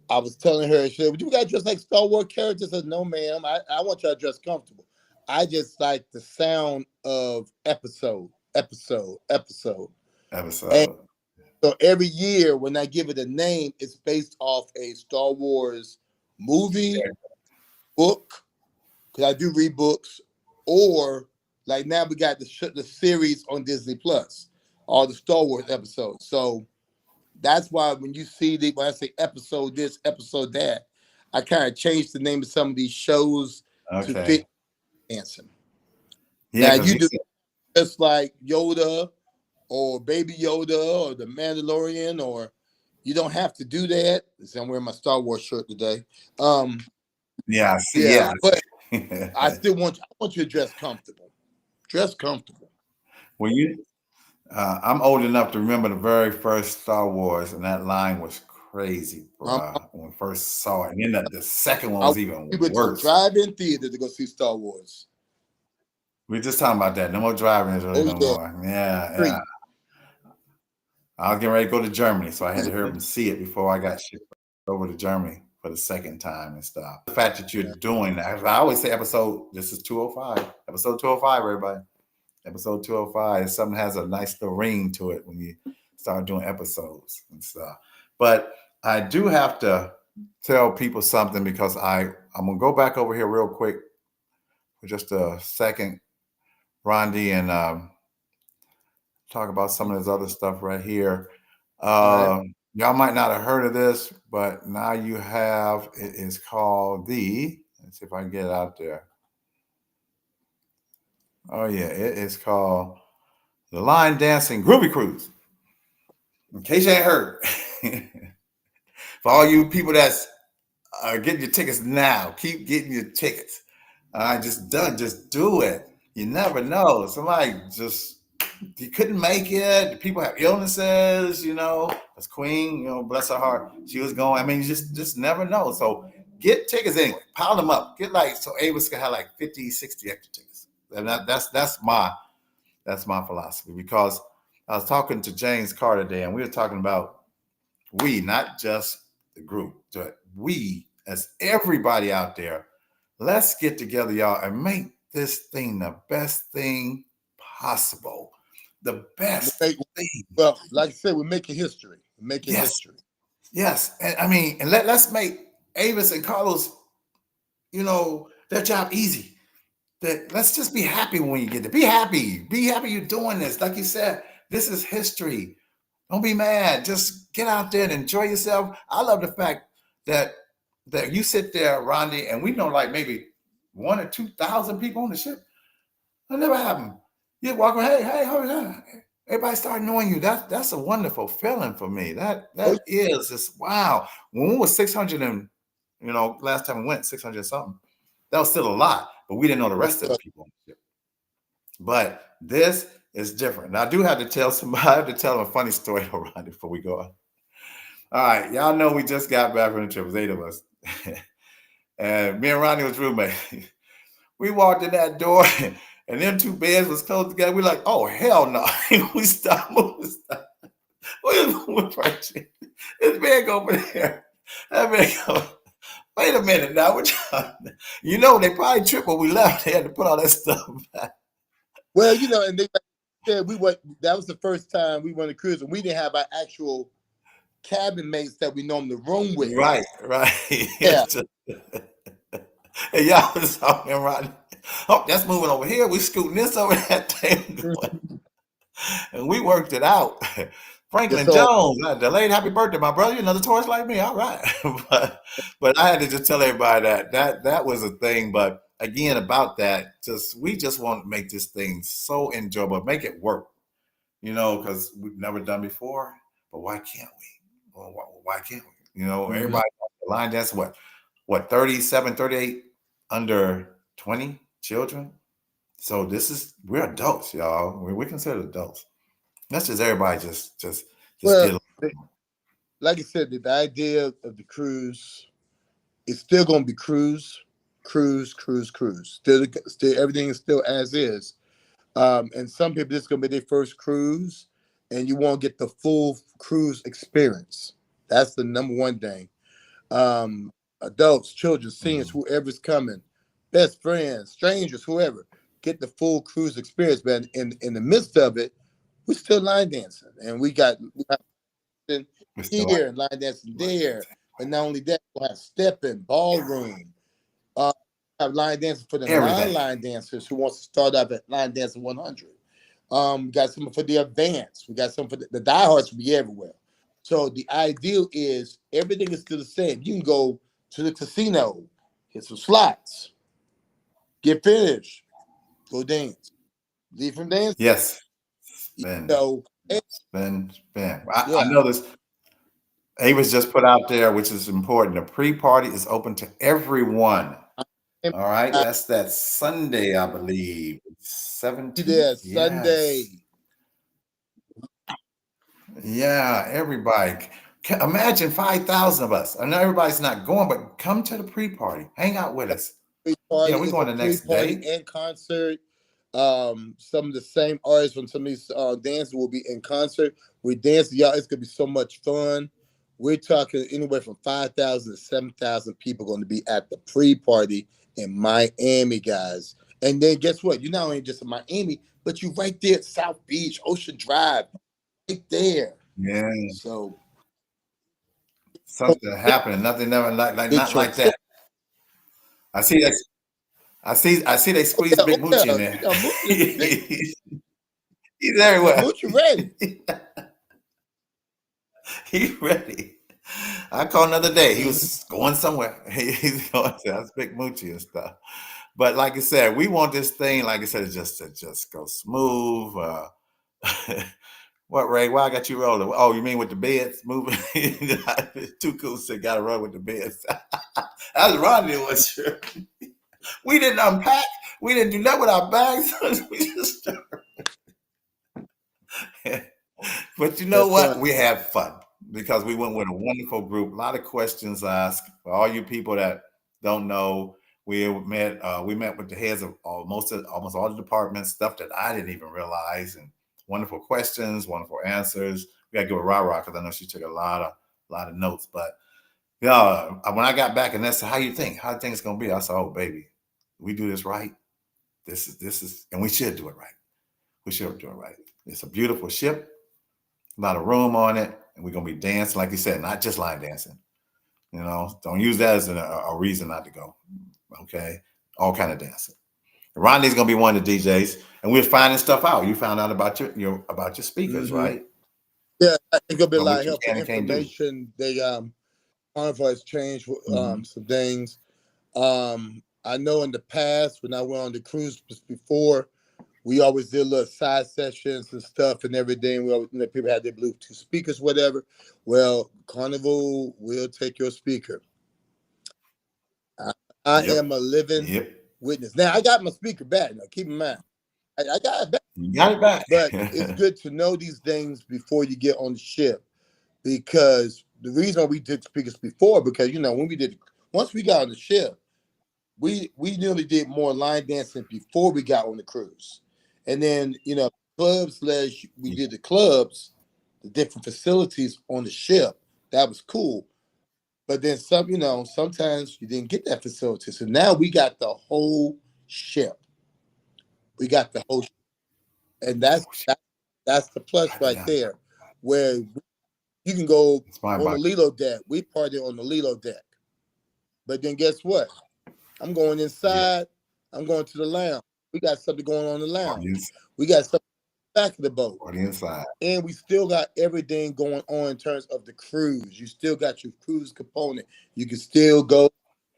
I was telling her, she said, "You got to dress like Star Wars characters." I said, "No, ma'am. I want you to dress comfortable. I just like the sound of episode. And Episode. so every year when I give it a name, it's based off a Star Wars movie, book, because I do read books, or like now we got the series on Disney Plus, all the Star Wars episodes. So that's why when you see when I say episode this, episode that, I kind of changed the name of some of these shows to Okay. fit dancing. Yeah, Now because you do just like Yoda or Baby Yoda or the Mandalorian, or you don't have to do that. See, I'm wearing my Star Wars shirt today. yeah, I see, Yeah, yeah. but I still want you to dress comfortable. Dress comfortable. When you, I'm old enough to remember the very first Star Wars, and that line was crazy, Um, bruh, when we first saw it. And then the second one I was even we went to the worse. drive-in theater to go see Star Wars. We were just talking about that. No more driving is really Oh no yeah, more. Yeah, free. yeah. I was getting ready to go to Germany, so I had to hurry up Mhm. and see it before I got shipped over to Germany for the second time and stuff. The fact that you're Yeah. doing that, I always say this is 205. Episode 205, everybody. Episode 205. Something has a nice little ring to it when you start doing episodes and stuff. But I do have to tell people something because I'm gonna go back over here real quick for just a second, Rondi, and talk about some of this other stuff right here. All right. Y'all might not have heard of this, but now you have. It is called the. Let's see if I can get it out there. Oh yeah, it is called the Line Dancing Groovy Cruise. In case you ain't heard, for all you people that's getting your tickets now, keep getting your tickets. All right, just do it. You never know. Somebody just you couldn't make it. People have illnesses, As Queen, bless her heart, she was going. I mean, you just never know. So get tickets anyway. Pile them up. Get so Avis can have like 50, 60 extra tickets. And that's my philosophy, because I was talking to James Carter today, and we were talking about we, not just the group, but we as everybody out there. Let's get together, y'all, and make this thing the best thing possible. The best thing. Well, like I said, we're making history. We're making Yes. history. Yes. And I mean, and let's make Avis and Carlos, their job easy. Let's just be happy when you get there. Be happy. Be happy you're doing this. Like you said, this is history. Don't be mad. Just get out there and enjoy yourself. I love the fact that you sit there, Rondi, and we know like maybe 1,000 or 2,000 people on the ship. That never happened. You walk around, hey, how are you? Everybody start knowing you. That's a wonderful feeling for me. That is just wow. When we were 600 and last time we went 600 something, that was still a lot, but we didn't know the rest of the people on the ship. But this is different. Now I do have to tell somebody. I have to tell them a funny story around before we go on. All right, y'all know we just got back from the trip. It was 8 of us, and me and Ronnie was roommates. We walked in that door, and them two beds was close together. We like, oh hell no! We stopped moving. We moving right here. This bed go over there. That bed go. Wait a minute now. They probably tripped when we left. They had to put all that stuff back. Well, and they said we went. That was the first time we went on a cruise, and we didn't have our actual cabin mates that we normally room with. Right. Yeah. And y'all was talking right. Oh, that's moving over here. We scooting this over that table. And we worked it out. Franklin Jones, delayed happy birthday, my brother. You're another Taurus like me. All right. but I had to just tell everybody that was a thing. But again, about that, we just want to make this thing so enjoyable, make it work, because we've never done before. But why can't we? Well, why can't we? Everybody line dance, what 37, 38 under 20 children. So we're adults, y'all. We're considered adults. That's just everybody just well, like I said, the idea of the cruise is still going to be cruise. Still, everything is still as is. And some people, this is going to be their first cruise, and you won't get the full cruise experience. That's the number one thing. Adults, children, seniors, whoever's coming, best friends, strangers, whoever, get the full cruise experience. But in the midst of it, we're still line dancing, and we got here and line dancing there. But not only that, we'll have stepping, ballroom. Have line dancing for the non-line dancers who wants to start up at line dancing 100. We got something for the advanced. We got something for the diehards will be everywhere. So the ideal is everything is still the same. You can go to the casino, hit some slots, get finished, go dance, leave from dance. Yes. You Spin, know, and spin. I yeah, know this. Avis just put out there, which is important. The pre-party is open to everyone. and All right. I That's that Sunday, I believe. be there 17th. Sunday. Yes. Yeah, everybody. Imagine 5,000 of us. I know everybody's not going, but come to the pre-party. Hang out with us. Pre-party. Yeah, we're It's going a the next pre-party day. and concert. Some of the same artists from some of these dances will be in concert. We dance, y'all. It's gonna be so much fun. We're talking anywhere from 5,000 to 7,000 people going to be at the pre-party in Miami, guys. And then guess what? You're not only just in Miami, but you're right there at South Beach, Ocean Drive, right there. Yeah. So Something happening. Nothing never get not your like that. I see that. I see they squeeze yeah, Big oh Moochie yeah. in there. You know, Moochie, He's everywhere. Moochie ready. He's ready. I called another day. He Mhm. was going somewhere. He's going to that's Big Moochie and stuff. But like I said, we want this thing, like I said, to just go smooth. What, Ray? Why I got you rolling? Oh, you mean with the beds moving? Too cool to got to run with the beds. That's Rodney was sure. We didn't unpack. We didn't do nothing with our bags. We just but you know That's what? fun. We had fun because we went with a wonderful group. A lot of questions asked. For all you people that don't know, we met with the heads of almost all the departments, stuff that I didn't even realize, and wonderful questions, wonderful answers. We got to give a rah because I know she took a lot of notes. But yeah, when I got back and they said, "How you think? How things gonna be?" I said, "Oh, baby, we do this right. This is, and we should do it right. We should do it right. It's a beautiful ship, a lot of room on it, and we're gonna be dancing, like you said, not just line dancing. You know, don't use that as a reason not to go. Okay, all kind of dancing. Rodney's gonna be one of the DJs, and we're finding stuff out. You found out about your speakers, Mhm. right? Yeah, it's gonna be a On lot what of you helpful can and can't do. information. They Carnival has changed Mhm. some things. I know in the past when I went on the cruise before, we always did little side sessions and stuff and everything. We always, people had their Bluetooth speakers, whatever. Well, Carnival will take your speaker. I Yep. am a living Yep. witness. Now I got my speaker back. Now keep in mind, I got it back, You got it back. but it's good to know these things before you get on the ship, because the reason we did speakers before, because when we did, once we got on the ship, we nearly did more line dancing before we got on the cruise, and then clubs slash we did the clubs, the different facilities on the ship. That was cool, but then sometimes you didn't get that facility. So now we got the whole ship. We got the whole, and that's the plus right Yeah, there, where you can go it's my on the bike. Lilo deck. We party on the Lilo deck, but then guess what? I'm going Yeah. inside. I'm going to the lounge. We got something going on in the lounge. Party We got something back of the boat, inside. and we still got everything going on in terms of the cruise. You still got your cruise component. You can still go,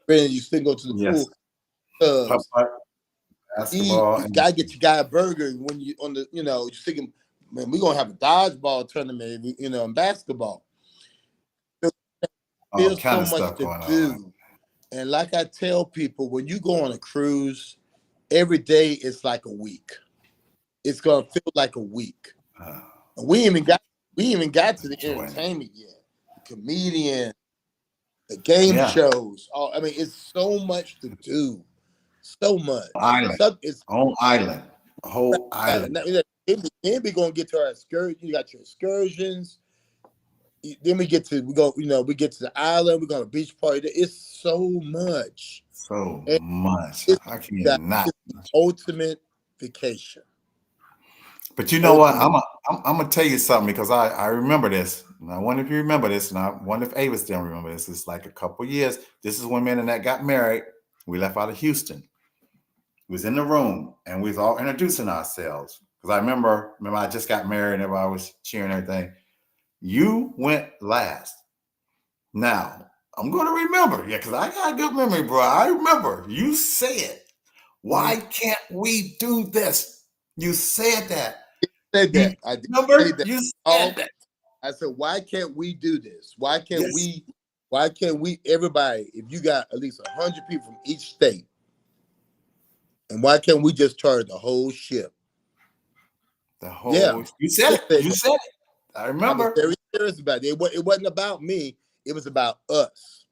and you still go to the Yes. pool. Putt putt, Eat. basketball, You and gotta get your guy a burger when you on the. You're thinking, man, we're gonna have a dodgeball tournament. In basketball. all There's kind so of much stuff to going on. do. And like I tell people, when you go on a cruise, every day is like a week. It's gonna feel like a week. Uh, And we ain't even got to the enjoying it. entertainment yet. The comedian, the game Yeah. shows. I mean, it's so much to do. So much. Island, It's on island, a whole island. then we gonna get to our excursion. You got your excursions. Then we get to we get to the island. We're gonna beach party. It's so much. So And much. it's I can't that not. ultimate vacation. But you know what? Ultimate. I'm gonna tell you something because I remember this. And I wonder if you remember this, and I wonder if Avis didn't remember this. It's like a couple years. This is when me and Annette got married. We left out of Houston. We was in the room and we was all introducing ourselves. Because I remember I just got married and everybody was cheering everything. You went last. Now, I'm going to remember. Yeah, because I got a good memory, bro. I remember you said, why can't we do this? You said that. Said You that. I did say remember? that. You Oh, said that. I said, why can't we do this? Why can't Yes. we? Why can't we? Everybody, if you got at least 100 people from each state, and why can't we just charter the whole ship? The whole, Yeah. you said it. Said You that. said it. I I was remember. very serious about it. It wasn't about me. It was about us.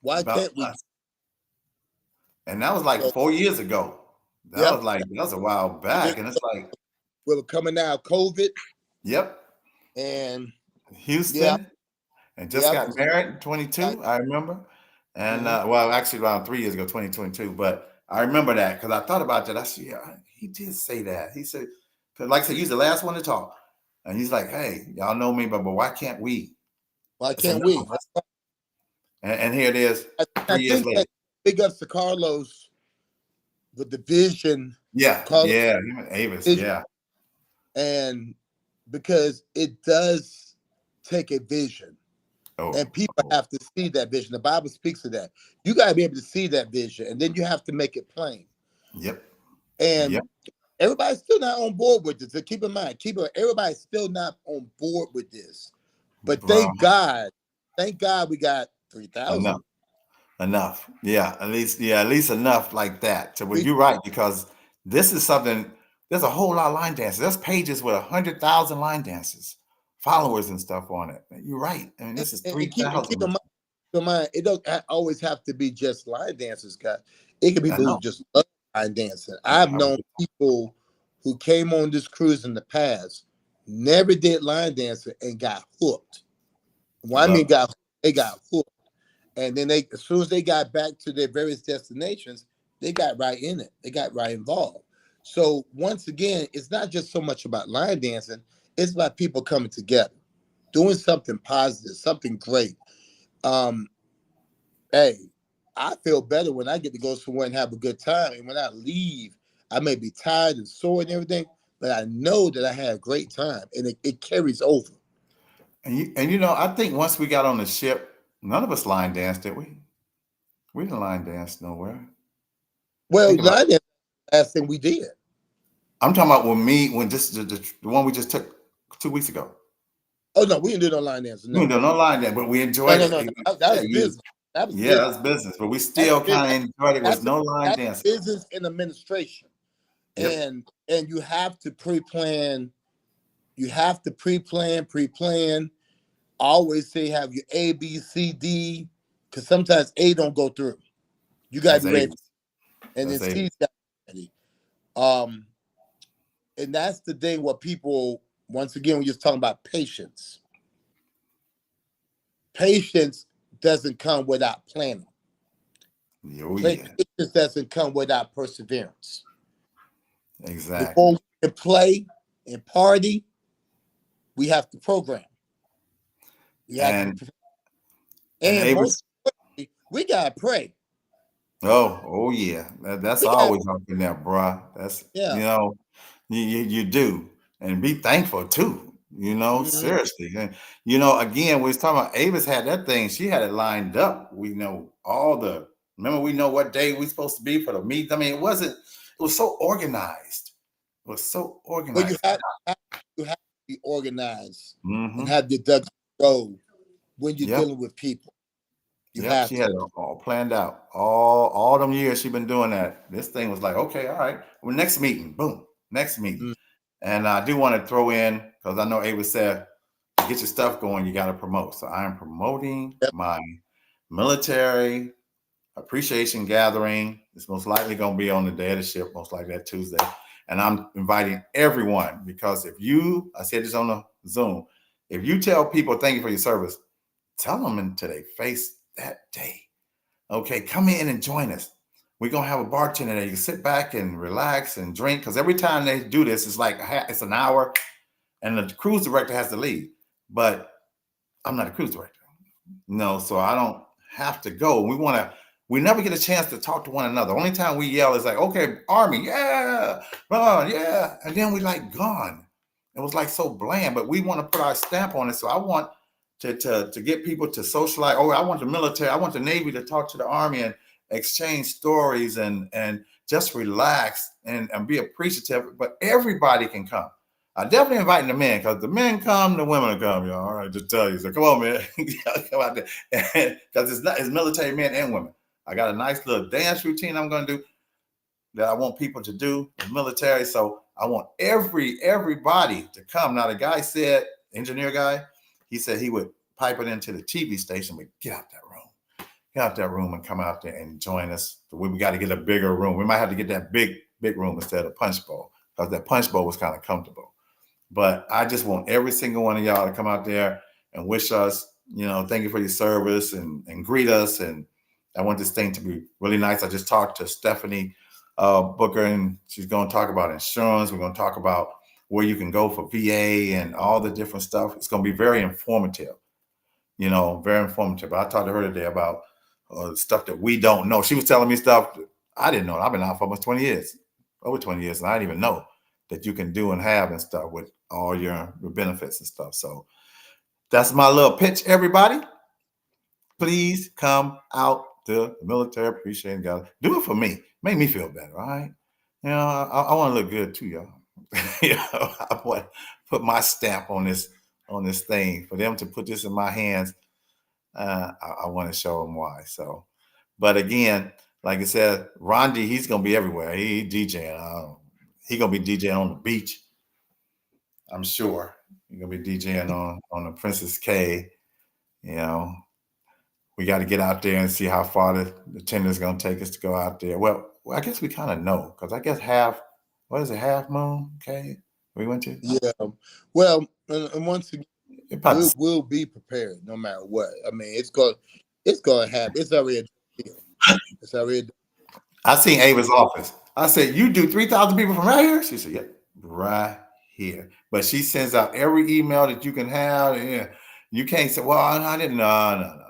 Why About can't we? us. And that was like So, 4 years ago. That Yep. was like, that was a while back. And it's like, we were coming out of COVID, yep, and Houston, and just Yep. got married in 22, I remember. And well, actually around 3 years ago, 2022. But I remember that because I thought about that. I said, yeah, he did say that. He said, because like I said, he's the last one to talk. And he's like, hey, y'all know me, but why can't we? why It's can't we? enough. And here it is, I 3 years think later. that big ups to Carlos with the vision. Yeah, Carlos, yeah, him and Avis, vision. yeah. And because it does take a vision, Oh, and people have to see that vision. The Bible speaks of that. You got to be able to see that vision, and then you have to make it plain. yep. And Yep. everybody's still not on board with this. So keep in mind, everybody's still not on board with this. But Bro, thank God we got 3,000. enough. Yeah, at least enough like that. So well, you're right, because this is something, there's a whole lot of line dancers. There's pages with 100,000 line dancers, followers and stuff on it. You're right. I mean, this is And 3,000. keep in mind, it don't always have to be just line dancers, guys. It can be people who just love line dancing. I've known people who came on this cruise in the past, never did line dancing, and got hooked. Well, I mean, they got hooked. And then as soon as they got back to their various destinations, they got right in it. They got right involved. So once again, it's not just so much about line dancing, it's about people coming together, doing something positive, something great. Hey, I feel better when I get to go somewhere and have a good time. And when I leave, I may be tired and sore and everything, but I know that I had a great time, and it carries over. And you know, I think once we got on the ship, none of us line danced, did we? We didn't line dance nowhere. Well, Think about line dancing was the last thing we did. I'm talking about when just the one we just took 2 weeks ago. Oh no, we didn't do no line dancing. We No, didn't do no line dance, but we enjoyed no. it. That was Yeah, business. That was yeah, business. that's business, but we still That's kind of enjoyed it. There was no line that's dancing. business and administration. Yep. And you have to pre-plan. You have to pre-plan. I always say have your A, B, C, D, because sometimes A don't go through. You got That's to be ready, Avis. and then That's C Avis. got to be ready. And that's the thing. What people, once again, we're just talking about patience. Patience doesn't come without planning. Oh yeah, Patience doesn't come without perseverance. exactly. Before we can play and party, we have to program. We have And to, and and Avis. most importantly, we gotta pray. Oh yeah, that's We got always up in there, bruh. That's Yeah. you know, you do, and be thankful too. You know, Mhm. seriously. And you know, again, we was talking about Avis had that thing. She had it lined up. We know all the. Remember, we know what day we supposed to be for the meet. I mean, it wasn't. It was so organized. It was so Well, organized. you have to be organized Mhm. and have your ducks in a row when you're Yep. dealing with people. You Yep, have she to. had it all planned out. All them years she been doing that. This thing was like, okay, all right. Well, next meeting, boom, next meeting. Mm. And I do want to throw in, because I know Ava said, get your stuff going, you got to promote. So I am promoting Yep. my military appreciation gathering. It's most likely going to be on the day of the ship, most likely that Tuesday. And I'm inviting everyone, because I said this on the Zoom, if you tell people thank you for your service, tell them into their face that day. Okay, come in and join us. We're gonna have a bartender there. You can sit back and relax and drink, because every time they do this, it's like it's an hour, and the cruise director has to leave. But I'm not a cruise director, no, so I don't have to go. We never get a chance to talk to one another. Only time we yell is like, okay, Army, yeah, yeah, and then we like gone. It was like so bland, but we want to put our stamp on it. So I want to get people to socialize. Oh, I want the military, I want the Navy to talk to the Army and exchange stories and just relax and be appreciative. But everybody can come. I definitely inviting the men, because the men come, the women will come, y'all. All right, just tell you. So come on, man. Come out there. Because it's military men and women. I got a nice little dance routine I'm gonna do that I want people to do in military. So I want everybody to come. Now the guy said, engineer guy, he said he would pipe it into the TV station, but get out that room. Get out that room and come out there and join us. We got to get a bigger room. We might have to get that big room instead of punch bowl, because that punch bowl was kind of comfortable. But I just want every single one of y'all to come out there and wish us, thank you for your service and greet us. And I want this thing to be really nice. I just talked to Stephanie Booker, and she's going to talk about insurance. We're going to talk about where you can go for VA and all the different stuff. It's going to be very informative, very informative. I talked to her today about stuff that we don't know. She was telling me stuff that I didn't know. I've been out for almost 20 years, over 20 years, and I didn't even know that you can do and have and stuff with all your benefits and stuff. So that's my little pitch, everybody. Please come out to the military. Appreciate God. Do it for me. Make me feel better, all right? I want to look good too, y'all. I want to put my stamp on this thing. For them to put this in my hands, I want to show them why. So, but again, like I said, Rondi, he's gonna be everywhere. He DJing. He gonna be DJing on the beach. I'm sure he's gonna be DJing on the Princess K. We got to get out there and see how far the tender is gonna take us to go out there. Well, I guess we kind of know, because I guess Half Moon, okay, we went to? Yeah. Well, and once again, Probably, we'll be prepared no matter what. I mean, it's going to happen. It's already a deal. It's already. I seen Ava's office. I said, you do 3,000 people from right here? She said, yeah, right here. But she sends out every email that you can have. Yeah. You can't say, well, I didn't. No.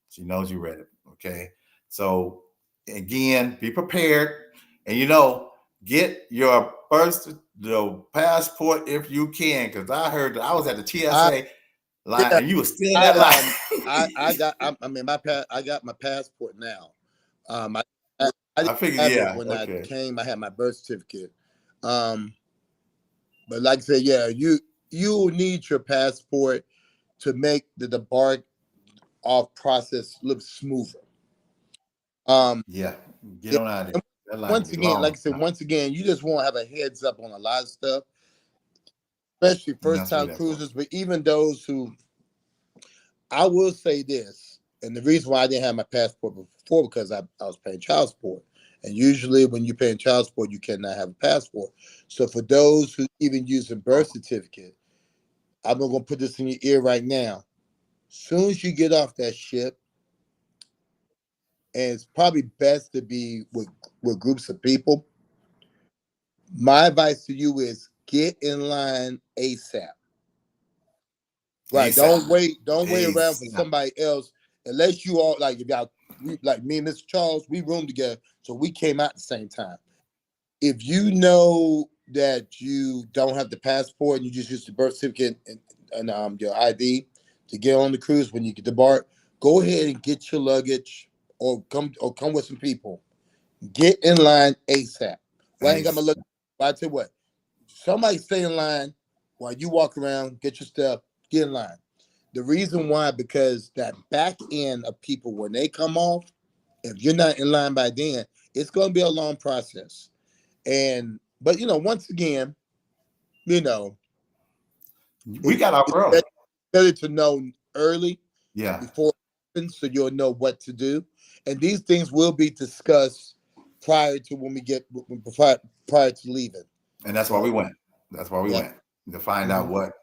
She knows you read it. Okay. So again, be prepared. And get your passport if you can. Because I heard that I was at the TSA line and you were still in that line. I got my passport now. I figured, have it yeah. when Okay. I came, I had my birth certificate. But like I said, yeah, you will need your passport to make the debark off process look smoother. Yeah. Get on out of there. That line Once be again, long. like I said, you just won't have a heads up on a lot of stuff, especially first That's what time that's cruisers. But even those who, I will say this, and the reason why I didn't have my passport before, because I was paying child support. And usually when you're paying child support, you cannot have a passport. So for those who even use a birth certificate, I'm going to put this in your ear right now. Soon as you get off that ship, and it's probably best to be with groups of people, my advice to you is get in line ASAP. Right. ASAP. Don't wait around for ASAP. somebody else, unless you all like like me and Mr. Charles, we roomed together, so we came out at the same time. If you know that you don't have the passport and you just use the birth certificate and your ID to get on the cruise when you get debark, go ahead and get your luggage or come with some people. Get in line ASAP. Well, I ain't got my luggage. But I tell you what, somebody stay in line while you walk around, get your stuff, get in line. The reason why, because that back end of people, when they come off, if you're not in line by then, it's going to be a long process. But once again, we got off early. Better to know early, Yeah. before it happens, so you'll know what to do. And these things will be discussed prior to leaving. And that's why we went. That's why we Yeah. went, to find out what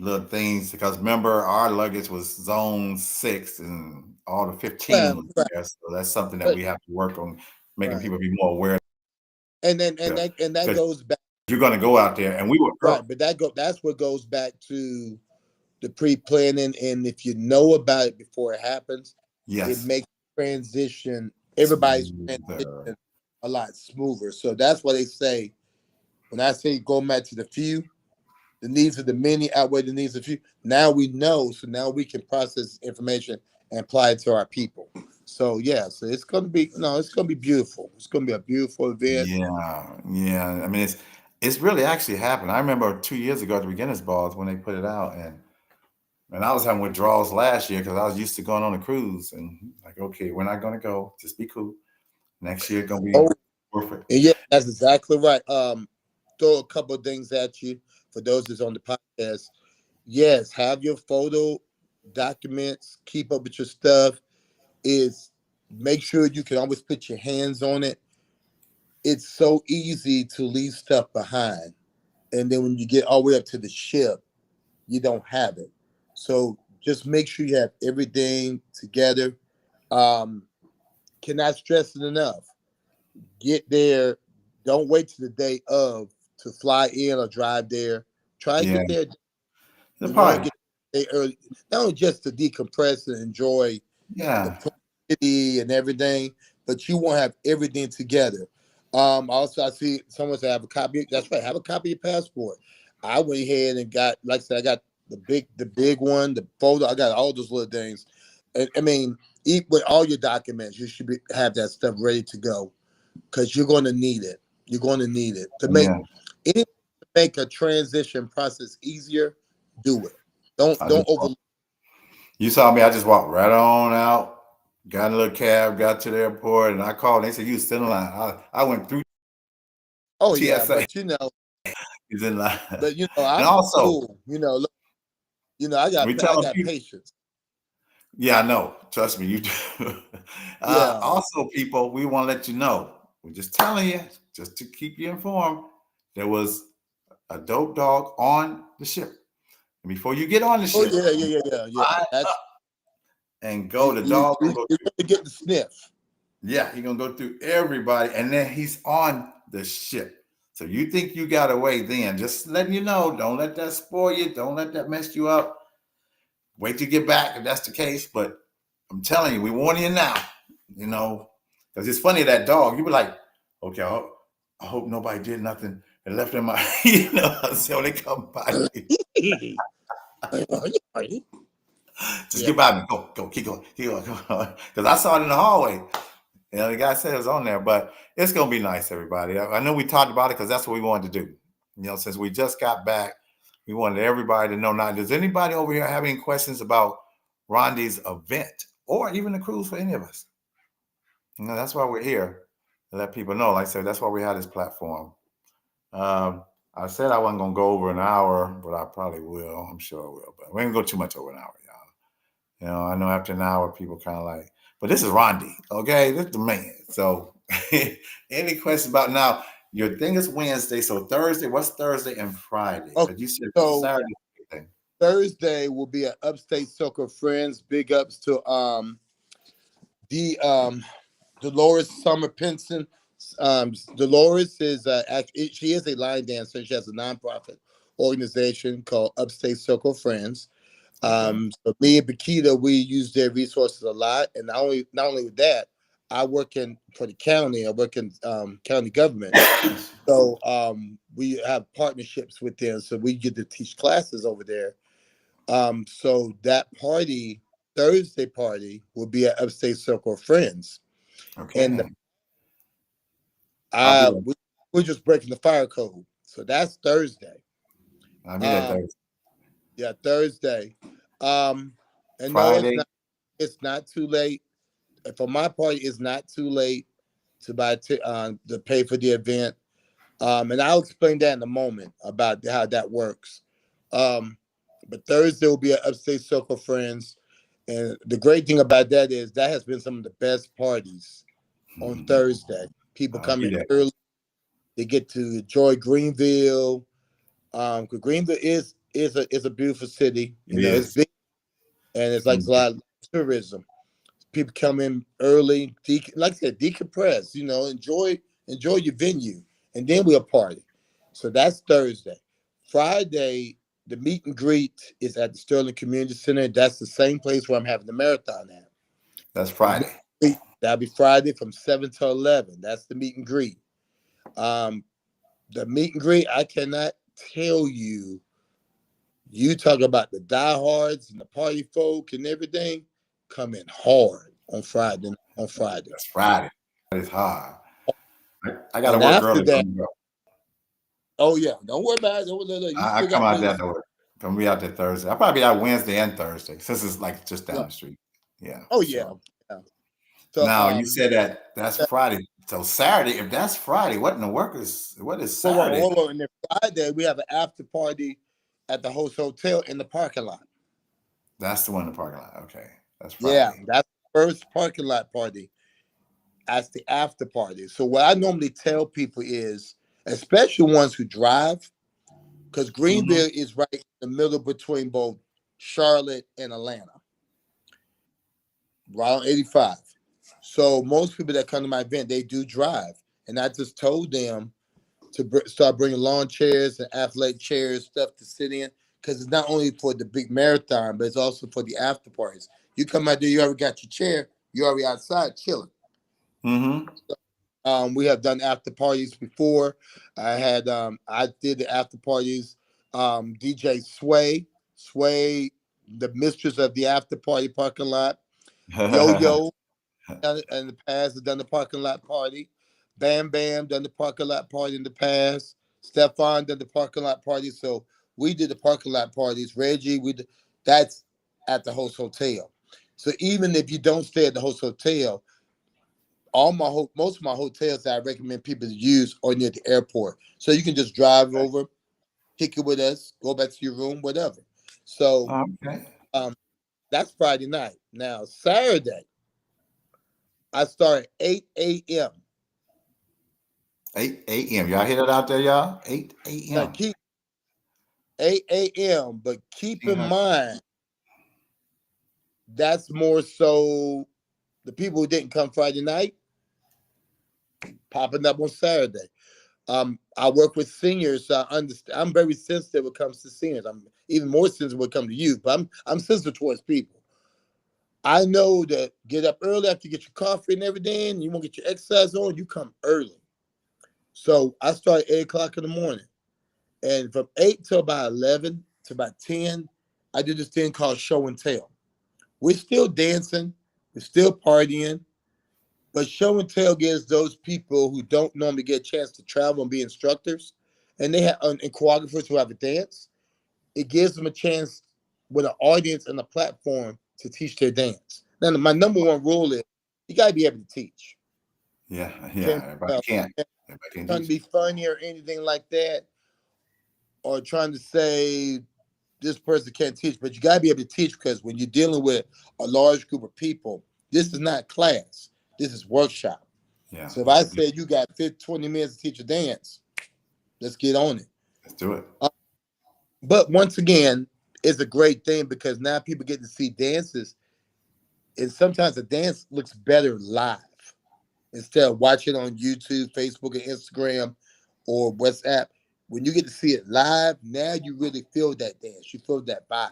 little things, because remember, our luggage was zone 6 and all the 15 was Right. there. So that's something that we have to work on, making Right. people be more aware. And that goes back. You're going to go out there, and we were early. Right, but that's what goes back to the pre-planning, and if you know about it before it happens, Yes. it makes everybody's Smoother. transition a lot smoother. So that's why they say, when I say go back to the few the needs of the many outweigh the needs of few. Now we know, so now we can process information and apply it to our people. So yeah, so it's gonna be it's gonna be beautiful. It's gonna be a beautiful event. Yeah, yeah. I mean, it's really actually happened. I remember 2 years ago at the beginners balls when they put it out, and I was having withdrawals last year because I was used to going on a cruise, and like, okay, we're not gonna go. Just be cool. Next year gonna be Oh, worth it. and yeah, that's exactly right. Throw a couple of things at you for those that's on the podcast. Yes, have your photo documents, keep up with your stuff. Is make sure you can always put your hands on it. It's so easy to leave stuff behind. And then when you get all the way up to the ship, you don't have it. So just make sure you have everything together. Um, cannot stress it enough. Get there. Don't wait to the day of to fly in or drive there. Try to Yeah, get there. the You want to party. get there early, not only just to decompress and enjoy the Yeah, city and everything, but you want to have everything together. Also, I see someone say have a copy. That's right, have a copy of your passport. I went ahead and got, like I said, I got the big one, the photo. I got all those little things. And, I mean, eat with all your documents. You should have that stuff ready to go because you're going to need it. You're going to need it to make yeah. any make a transition process easier. Do it. I Don't just over. You saw me. I just walked right on out, got in a little cab, got to the airport, and I called. And they said you was still in line. I went through Oh yeah, TSA. but you know. He's in line, But and I'm also cool. Look, I we I telling got people. patience. Yeah, I know. Trust me, you do. Yeah. Also, people, we want to let you know. We're just telling you, just to keep you informed. There was a dope dog on the ship, and before you get on the Oh ship, yeah. line That's up and go. The you. dog gonna go You're through. gonna get the sniff. Yeah, he's gonna go through everybody, and then he's on the ship. So you think you got away then? Just letting you know. Don't let that spoil you. Don't let that mess you up. Wait to get back if that's the case. But I'm telling you, we warning you now. Because it's funny that dog. You be like, okay, I hope nobody did nothing and left in my, so they come by. Just Yeah. get by me. Go, keep going, come on. Because I saw it in the hallway. The guy said it was on there, but it's gonna be nice, everybody. I know we talked about it because that's what we wanted to do. Since we just got back, we wanted everybody to know. Now, does anybody over here have any questions about Rondi's event or even the cruise for any of us? That's why we're here to let people know. Like I said, that's why we have this platform. I said I wasn't gonna go over an hour, but I probably will. I'm sure I will, but we ain't gonna go too much over an hour, y'all. I know after an hour, people kind of like, but this is Rondi, okay? This is the man. So, any questions about now? Your thing is Wednesday, so Thursday. What's Thursday and Friday? Okay. Because you said So Saturday thing. Thursday will be at Upstate Circle Friends. Big ups to the Dolores Summer Pinson. Dolores is she is a line dancer. She has a nonprofit organization called Upstate Circle Friends. Okay. So me and Bakita, we use their resources a lot, and not only with that, I work for the county. I work in county government, so we have partnerships with them. So we get to teach classes over there. So that party, Thursday party, will be at Upstate Circle Friends, and Okay. I'll be there. we're just breaking the fire code. So that's Thursday. I'll be there Um, Thursday. yeah, Thursday. And no, Friday. it's not too late. For my part, it's not too late to to pay for the event. And I'll explain that in a moment about how that works. But Thursday will be at Upstate Circle Friends, and the great thing about that is that has been some of the best parties on Thursday. People I'll come be in there. early; they get to enjoy Greenville. 'Cause Greenville is a beautiful city. It It's is. big, and it's like a lot of tourism. People come in early, like I said, decompress. Enjoy your venue, and then we'll party. So that's Thursday. Friday, the meet and greet is at the Sterling Community Center. That's the same place where I'm having the marathon at. That's The meet Friday. and greet, that'll be Friday from 7 to 11. That's the meet and greet. Um, the meet and greet, I cannot tell you You talk about the diehards and the party folk and everything coming hard on Friday. On Friday, That's Friday. It's hard. I got to and work after early. that, oh yeah, don't worry about it. You I still come got out plenty. there to work. I'm be out there Thursday. I'll probably be out Wednesday and Thursday since it's like just down Right. the street. Yeah. Oh yeah. So Yeah. So now you said that's Friday. So Saturday, if that's Friday, what in the work is what is Saturday? hold on. And then Friday we have an after party at the host hotel in the parking lot. That's the one in the parking lot. Okay. That's Yeah, Friday. that's the first parking lot party. That's the after party. So what I normally tell people is, especially ones who drive, because Greenville is right in the middle between both Charlotte and Atlanta, right on 85. So most people that come to my event, they do drive. And I just told them to start bringing lawn chairs and athletic chairs, stuff to sit in, because it's not only for the big marathon, but it's also for the after parties. You come out there, you already got your chair, you already outside chilling. We have done after parties before. I did the after parties. DJ Sway, the mistress of the after party parking lot. Yo Yo done it in the past has done the parking lot party. Bam Bam done the parking lot party in the past. Stefan done the parking lot party. So we did the parking lot parties. Reggie, that's at the host hotel. So even if you don't stay at the host hotel, most of my hotels that I recommend people to use are near the airport. So you can just drive over, kick it with us, go back to your room, whatever. So Okay. um, that's Friday night. Now Saturday, I start at 8 a.m. 8 a.m. Y'all hear that out there, y'all? 8 Now a.m. keep 8 a.m. But keep in mind that's more so the people who didn't come Friday night popping up on Saturday. I work with seniors, so I understand. I'm very sensitive when it comes to seniors. I'm even more sensitive when it comes to youth, but I'm sensitive towards people. I know that get up early after you get your coffee and everything, and you want to get your exercise on, you come early. So I start at 8 o'clock in the morning. And from 8 to about 11 to about 10, I do this thing called show and tell. We're still dancing, we're still partying, but show and tell gives those people who don't normally get a chance to travel and be instructors, and they have and choreographers who have a dance, it gives them a chance with an audience and a platform to teach their dance. Now, my number one rule is you got to be able to teach. Yeah. Can't, Everybody can't. Everybody can't trying to teach. be funny or anything like that, or trying to say this person can't teach, but you got to be able to teach because when you're dealing with a large group of people, this is not class. This is workshop. Yeah. So if I said you got 20 minutes to teach a dance, let's get on it. Let's do it. But once again, it's a great thing because now people get to see dances, and sometimes the dance looks better live instead of watching on YouTube, Facebook, and Instagram or WhatsApp. When you get to see it live, now you really feel that dance. You feel that vibe.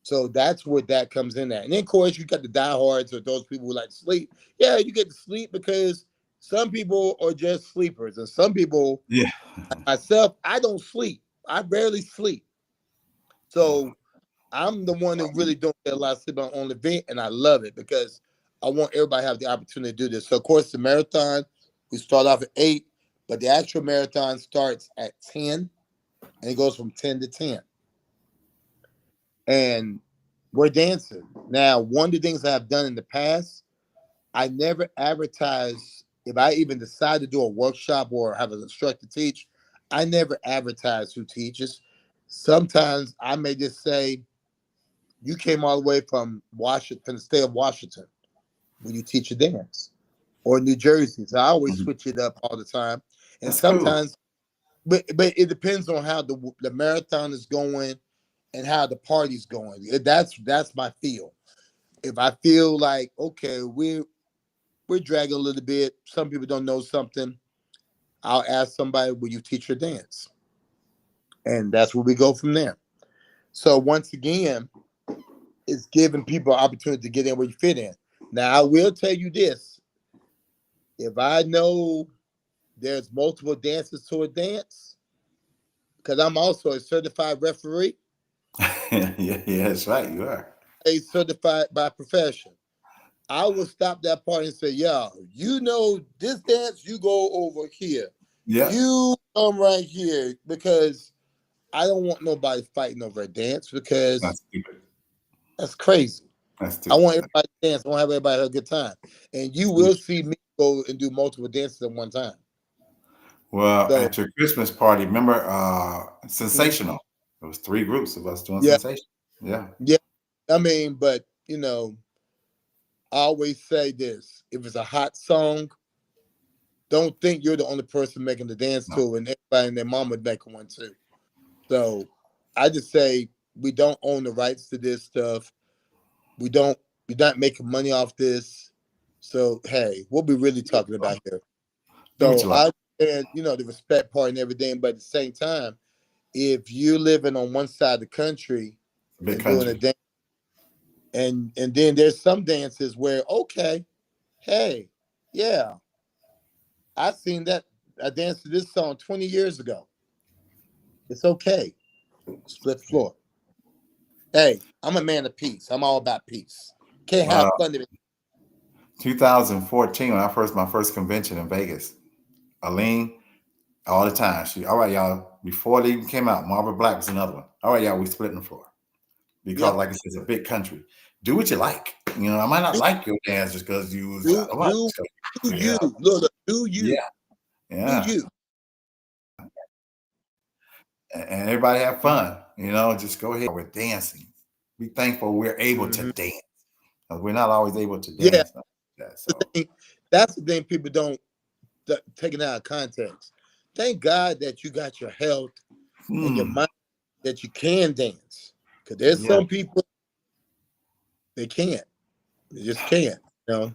So that's where that comes in at. And then, of course, you got the diehards or those people who like to sleep. Yeah, you get to sleep because some people are just sleepers. And some people, Yeah. myself, I don't sleep. I barely sleep. So I'm the one who really don't get a lot of sleep on the event, and I love it because I want everybody to have the opportunity to do this. So, of course, the marathon, we start off at 8, but the actual marathon starts at 10, and it goes from 10 to 10. And we're dancing. Now, one of the things I've done in the past, I never advertise. If I even decide to do a workshop or have an instructor teach, I never advertise who teaches. Sometimes I may just say, you came all the way from Washington, from the state of Washington, when you teach a dance, or New Jersey. So I always switch it up all the time. And That's cool. sometimes, but it depends on how the marathon is going and how the party's going. That's my feel. If I feel like okay, we're dragging a little bit, some people don't know something, I'll ask somebody, will you teach your dance? And that's where we go from there. So once again, it's giving people an opportunity to get in where you fit in. Now I will tell you this: if I know there's multiple dances to a dance, because I'm also a certified referee, Yeah, yeah, that's right. You are. A certified by profession. I will stop that party and say, "Yo, you know this dance, you go over here. Yeah, You come right here because I don't want nobody fighting over a dance because that's stupid. that's crazy. That's I stupid. want everybody to dance. I want to have everybody have a good time. And you will see me go and do multiple dances at one time. Well, So at your Christmas party, remember mhm, Sensational? It was three groups of us doing yeah, Sensation. Yeah. yeah. I mean, but I always say this: if it's a hot song, don't think you're the only person making the dance No. to, it, and everybody and their mama making one too. So I just say we don't own the rights to this stuff. We don't. We're not making money off this. So hey, what we really talking about here? Do what So you like. I and the respect part and everything, but at the same time, if you're living on one side of the country Big and doing a country. dance, and then there's some dances where okay, hey, yeah, I seen that. I danced to this song 20 years ago. It's okay. Split floor. Hey, I'm a man of peace. I'm all about peace. Can't have Well, fun. 2014, when my first convention in Vegas, Aline, all the time. All right, y'all. Before they even came out, Marva Black was another one. All right, y'all, we splitting the floor because, Yep. like I said, it's a big country. Do what you like. I might not Do like your dance just because you was do out of luck. do, So, do yeah, you. Look, do you. yeah, Do yeah. you. And everybody have fun. Just go ahead. We're dancing. Be thankful we're able to Mhm. dance. 'Cause we're not always able to Yeah. dance. Like that. So, That's the thing people don't take it out of context. Thank God that you got your health and your hmm, mind that you can dance. Because there's yeah. some people they can't. They just can't. You know.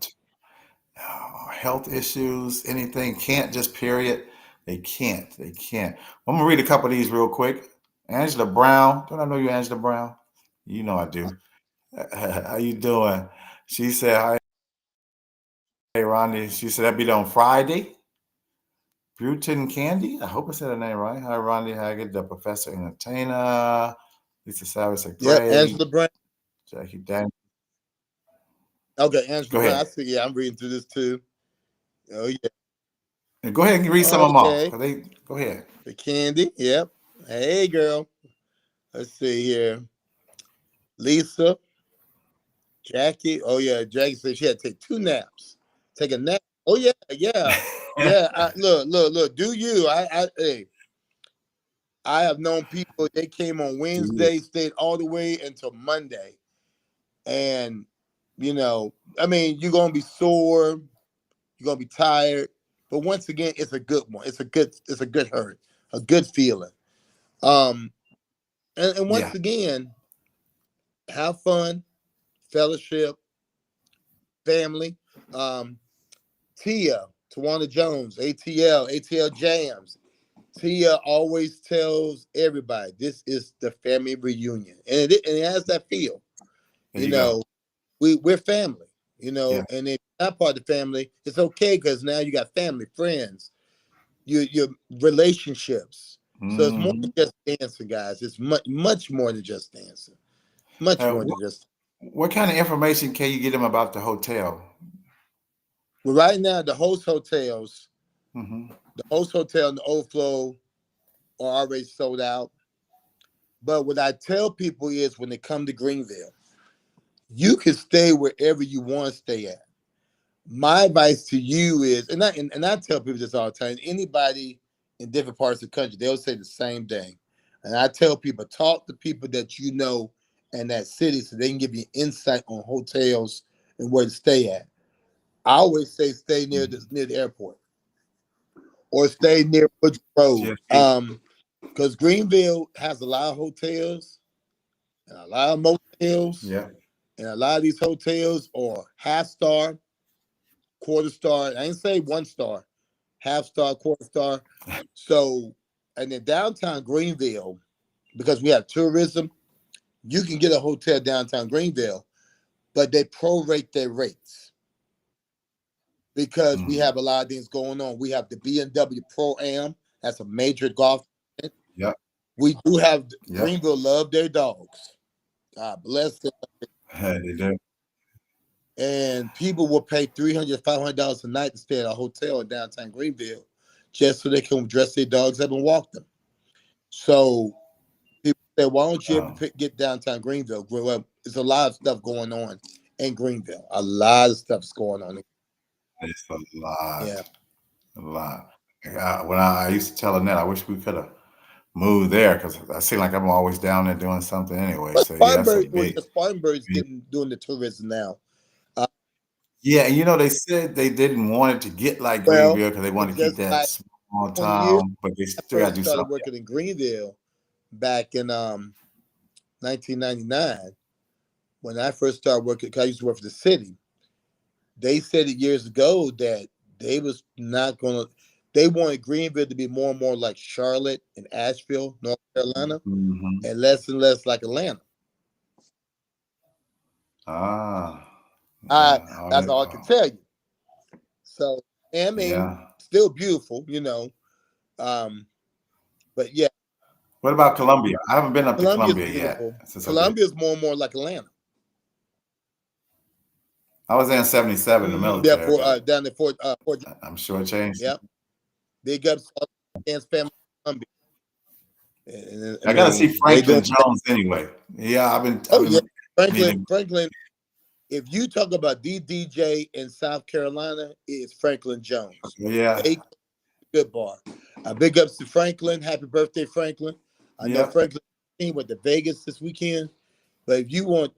Health issues, anything, can't just period. They can't. They can't. I'm gonna read a couple of these real quick. Angela Brown. Don't I know you, Angela Brown? You know I do. How you doing? She said, "Hi, hey Ronnie." She said, "That'd be on Friday." Bruton Candy. I hope I said her name right. Hi, Ronnie Haggard, the professor entertainer. Lisa Savage said, Yep. "Great." Angela Brown. Jackie Daniels. Okay, Go Angela Brown. I ahead. see. Yeah, I'm reading through this too. Oh yeah. And go ahead and read some of them off. Okay. Go ahead. The candy. Yep. Hey girl. Let's see here. Lisa. Jackie. Oh yeah. Jackie said she had to take 2 naps. Take a nap. Oh yeah. Yeah. Yeah. Look. Do you? Hey. I have known people. They came on Do Wednesday, stayed all the way until Monday, and I mean, you're gonna be sore. You're gonna be tired. But once again, it's a good one. It's a good hurt, a good feeling. Um, and yeah. once again, have fun, fellowship, family. Um, Tia, Tawana Jones, ATL Jams. Tia always tells everybody this is the family reunion, and it has that feel. There You you go. know, we're family. Yeah. And if you're not part of the family, it's okay because now you got family, friends, your relationships. So it's more Hmm. than just dancing, guys. It's much more than just dancing. Much more What, than just. what kind of information can you get them about the hotel? Well, right now Hmm. the host hotel and the overflow are already sold out. But what I tell people is when they come to Greenville, you can stay wherever you want to stay at. My advice to you is, and I tell people this all the time. Anybody in different parts of the country, they'll say the same thing. And I tell people, talk to people that you know in that city, so they can give you insight on hotels and where to stay at. I always say stay near the airport or stay near Woodruff Road. GFP. Because Greenville has a lot of hotels and a lot of motels, Yeah. and a lot of these hotels are half star, quarter star. I ain't say 1 star, half star, quarter star. So, and in downtown Greenville, because we have tourism, you can get a hotel downtown Greenville, but they prorate their rates because we Mm. have a lot of things going on. We have the BMW Pro Am, that's a major golf event. Yep. We do have Yep. Greenville love their dogs. God bless them. They do. And people will pay $300, $500 a night to stay at a hotel in downtown Greenville just so they can dress their dogs up and walk them. So people say, why don't you ever get downtown Greenville? Well, there's a lot of stuff going on in Greenville. A lot of stuff's going on. It's a lot. Yeah. A lot. When I used to tell Annette, I wish we could have moved there because I seem like I'm always down there doing something anyway. But So yeah, that's a Spartanburg, big. Spartanburg's big- doing the tourism now. Yeah, and they said they didn't want it to get like Well, Greenville because they wanted to keep just that like small 20 years, town, but they I still got to first do started something. working in Greenville back in 1999. When I first started working, 'cause I used to work for the city, they said it years ago that they was not gonna. They wanted Greenville to be more and more like Charlotte and Asheville, North Carolina, Mhm. and less like Atlanta. Ah, That's all I can tell you. So, I mean, yeah. still beautiful, but yeah, What about Columbia? I haven't been up to Columbia's Columbia beautiful. yet. Since Columbia's more and more like Atlanta. I was in '77, the Yeah, military. down there Fort. I'm sure it changed. Yep. Big ups to Dance family. Columbia. I gotta see they Franklin doing- Jones anyway. Yeah, I've been. Oh yeah, meaning- Franklin. If you talk about the DJ in South Carolina, it's Franklin Jones. Yeah. Good bar. Big ups to Franklin. Happy birthday, Franklin. I know Yep. Franklin went to Vegas this weekend, but if you want,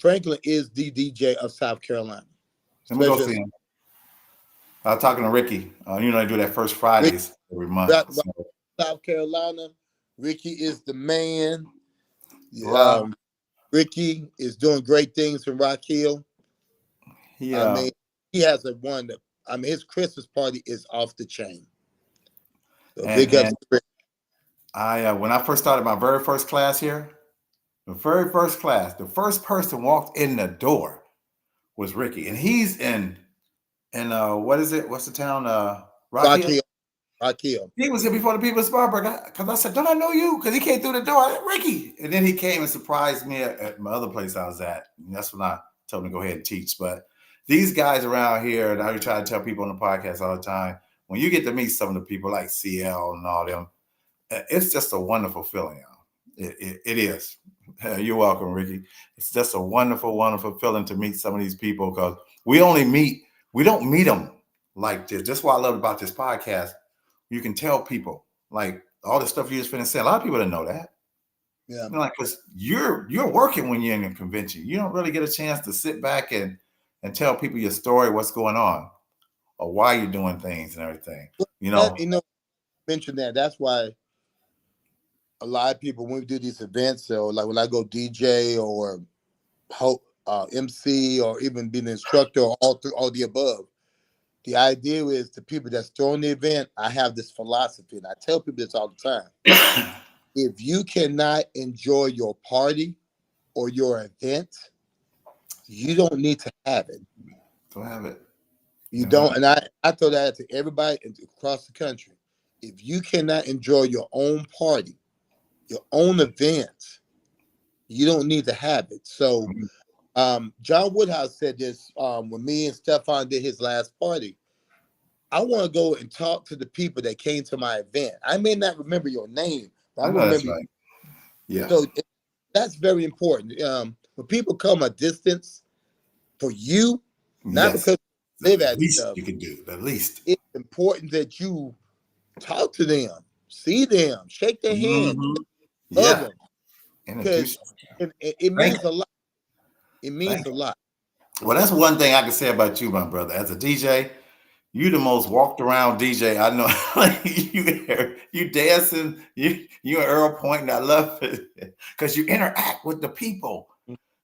Franklin is the DJ of South Carolina. Let me go Especially- see him. I was talking to Ricky. They do that first Fridays every month. Right, So, South Carolina, Ricky is the man. Wow. Ricky is doing great things from Rock Hill. yeah. I mean, he has a one that his Christmas party is off the chain. So big ups to Ricky. When I first started my very first class here, the first person walked in the door was Ricky, and he's in what is it? What's the town? Rock Hill. Rock Hill. He was here before the people of Spartanburg because I said, "Don't I know you?" Because he came through the door. I said, Ricky, and then he came and surprised me at my other place I was at. And that's when I told him to go ahead and teach. But these guys around here, and I try to tell people on the podcast all the time, when you get to meet some of the people like CL and all them, it's just a wonderful feeling. Y'all. It is. You're welcome, Ricky. It's just a wonderful, wonderful feeling to meet some of these people because we don't meet them like this. That's what I love about this podcast. You can tell people like all the stuff you just finished saying. A lot of people didn't know that. Yeah. Because you're working when you're in a convention. You don't really get a chance to sit back and tell people your story, what's going on, or why you're doing things and everything. Mention that. That's why a lot of people, when we do these events, so like when I go DJ or MC or even being an instructor or all the above, the idea is the people that's throwing the event, I have this philosophy, and I tell people this all the time. If you cannot enjoy your party or your event, you don't need to have it. Don't have it. You don't, and I throw that to everybody across the country. If you cannot enjoy your own party, your own event, you don't need to have it. So John Woodhouse said this when me and Stefan did his last party. I want to go and talk to the people that came to my event. I may not remember your name, but I know that's remember. right. Yeah. So that's very important. When people come a distance for you, not because they live at the least stuff, you can do. The least. it's important that you talk to them, see them, shake their hand, hug Yeah. them. Introduce. It means a lot. It means a lot. Well, that's one thing I can say about you, my brother. As a DJ, you the most walked around DJ I know. you dancing, you and Earl Pointing. I love it because you interact with the people.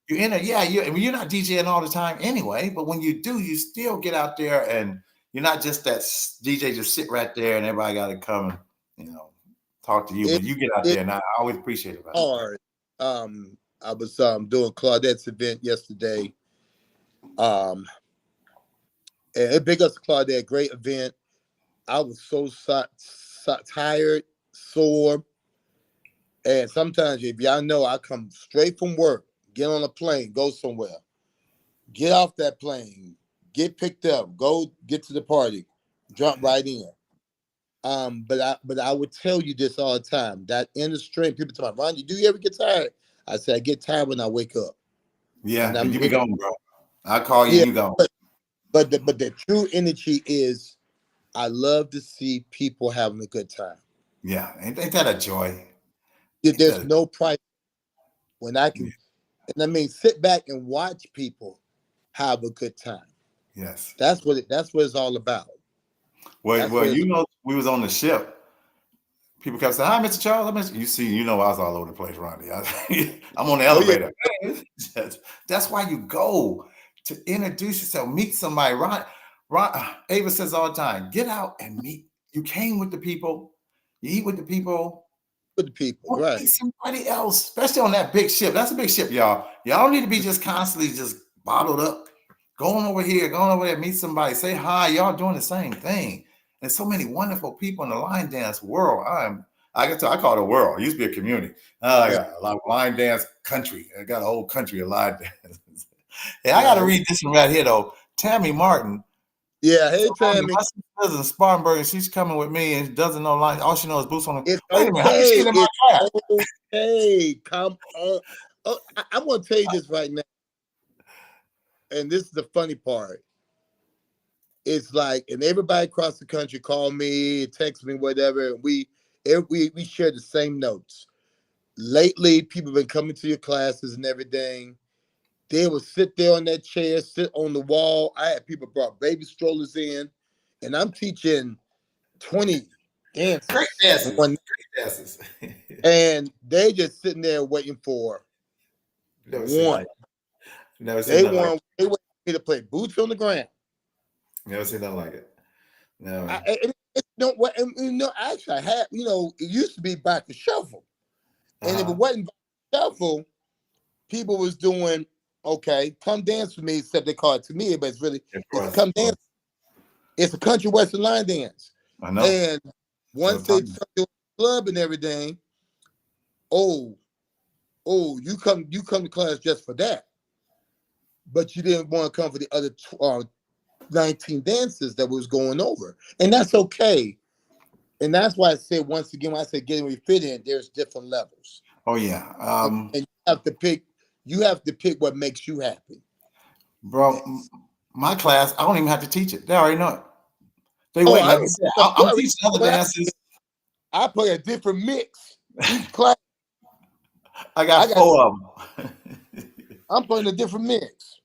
You're not DJing all the time anyway, but when you do, you still get out there and you're not just that DJ just sit right there and everybody got to come and talk to you. But you get out there, and I always appreciate it. Hard. I was doing Claudette's event yesterday. And big ups to Claudette, great event. I was so tired, sore. And sometimes, if y'all know, I come straight from work, get on a plane, go somewhere, get off that plane, get picked up, go get to the party, jump right in. But I would tell you this all the time. That inner strength, people talk about, Ronnie, do you ever get tired? I said, I get tired when I wake up. Yeah, And but I'm you be it, gone, bro. I call you, yeah, you gone. but the true energy is I love to see people having a good time. Yeah, ain't that a joy? Ain't There's that no price when I a, can, and I mean, sit back and watch people have a good time. yes. That's what it's all about. Well, That's what well, it's you know, we was on the ship. People kept saying, "Hi, Mr. Charles." You see, you know, I was all over the place, Ronnie. I'm on the oh yeah. elevator. That's why you go to introduce yourself, meet somebody. Ava says all the time, get out and meet. You came with the people, you eat with the people. With the people, Go right. meet somebody else, especially on that big ship. That's a big ship, y'all. Y'all don't need to be just constantly just bottled up. Going over here, going over there, meet somebody, say hi. Y'all doing the same thing. There's so many wonderful people in the line dance world. I call it a world. It used to be a community. I Right. got a lot of line dance country. I got a whole country of line dance. Hey, I got to Right. read this one right here though. Tammy Martin. Yeah. Hey, Ronnie, Tammy. my sister's in Spartanburg and she's coming with me and doesn't know line. All she knows is boots on the. It's Wait a minute, how you okay. get in my It's class? okay. Come on. Oh, I'm gonna tell you this right now, and this is the funny part. It's like, and everybody across the country call me, text me, whatever. And we share the same notes. Lately, people have been coming to your classes and everything. They will sit there on that chair, sit on the wall. I had people brought baby strollers in, and I'm teaching 20 Great dances in dances. one, Great dances. and they just sitting there waiting for Never seen one. that. Never seen They nothing like it. want they want me to play boots on the ground. Never seen nothing like it. No. Actually, I had, it used to be back to shuffle, and if it Uh-huh. wasn't back to shuffle, people was doing okay. Come dance with me, except they call it to me, but it's really Of it's course. come dance. It's a country western line dance, I know. and So once they time. start doing the club and everything, oh, you come to class just for that, but you didn't want to come for the other 19 dances that was going over, and that's okay. And that's why I said once again, when I say getting where you fit in, there's different levels, Oh yeah. and you have to pick what makes you happy. Bro, my class, I don't even have to teach it. They already know it. They Oh, wait, I like you don't. said, You I'm already teaching other know what dances. I play a different mix each class. I I got got 4 of them. I'm playing a different mix.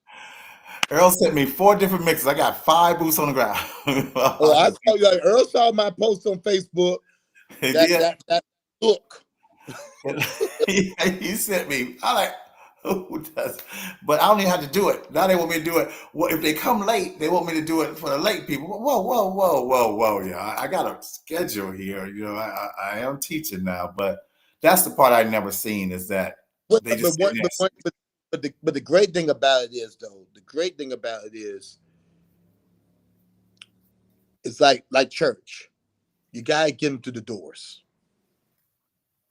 Earl sent me 4 different mixes. I got 5 boots on the ground. Oh, I saw you. Like, Earl saw my post on Facebook. That Yeah. that that look. He sent me. I like, who does? But I don't even have to do it. Now they want me to do it. Well, if they come late, they want me to do it for the late people. Whoa, whoa, whoa, whoa, whoa. Yeah, I got a schedule here. I am teaching now, but that's the part I never seen is that But they but just what sitting but, there. what- but the great thing about it is though. The great thing about it is it's like church. You gotta get them through the doors.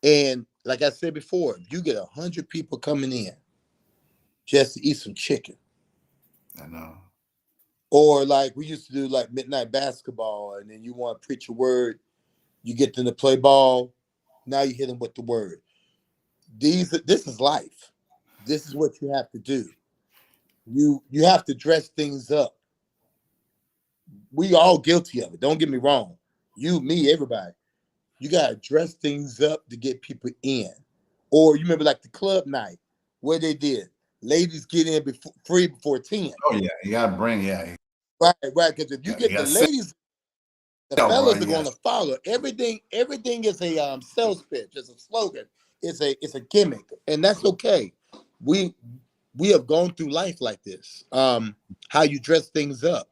And like I said before, if you get 100 people coming in just to eat some chicken, I know. or like we used to do like midnight basketball, and then you want to preach a word, you get them to play ball. Now you hit them with the word. This is life. This is what you have to do. You have to dress things up. We all guilty of it. Don't get me wrong. You, me, everybody. You gotta dress things up to get people in. Or you remember like the club night where they did ladies get in before free before 10. Oh yeah, you gotta bring Right, right. Because if you you get the gotta sell, ladies, the bro. fellas are You going gotta to follow. Everything is a sales pitch. It's a slogan. It's a gimmick, and that's okay. We we have gone through life like this. How you dress things up.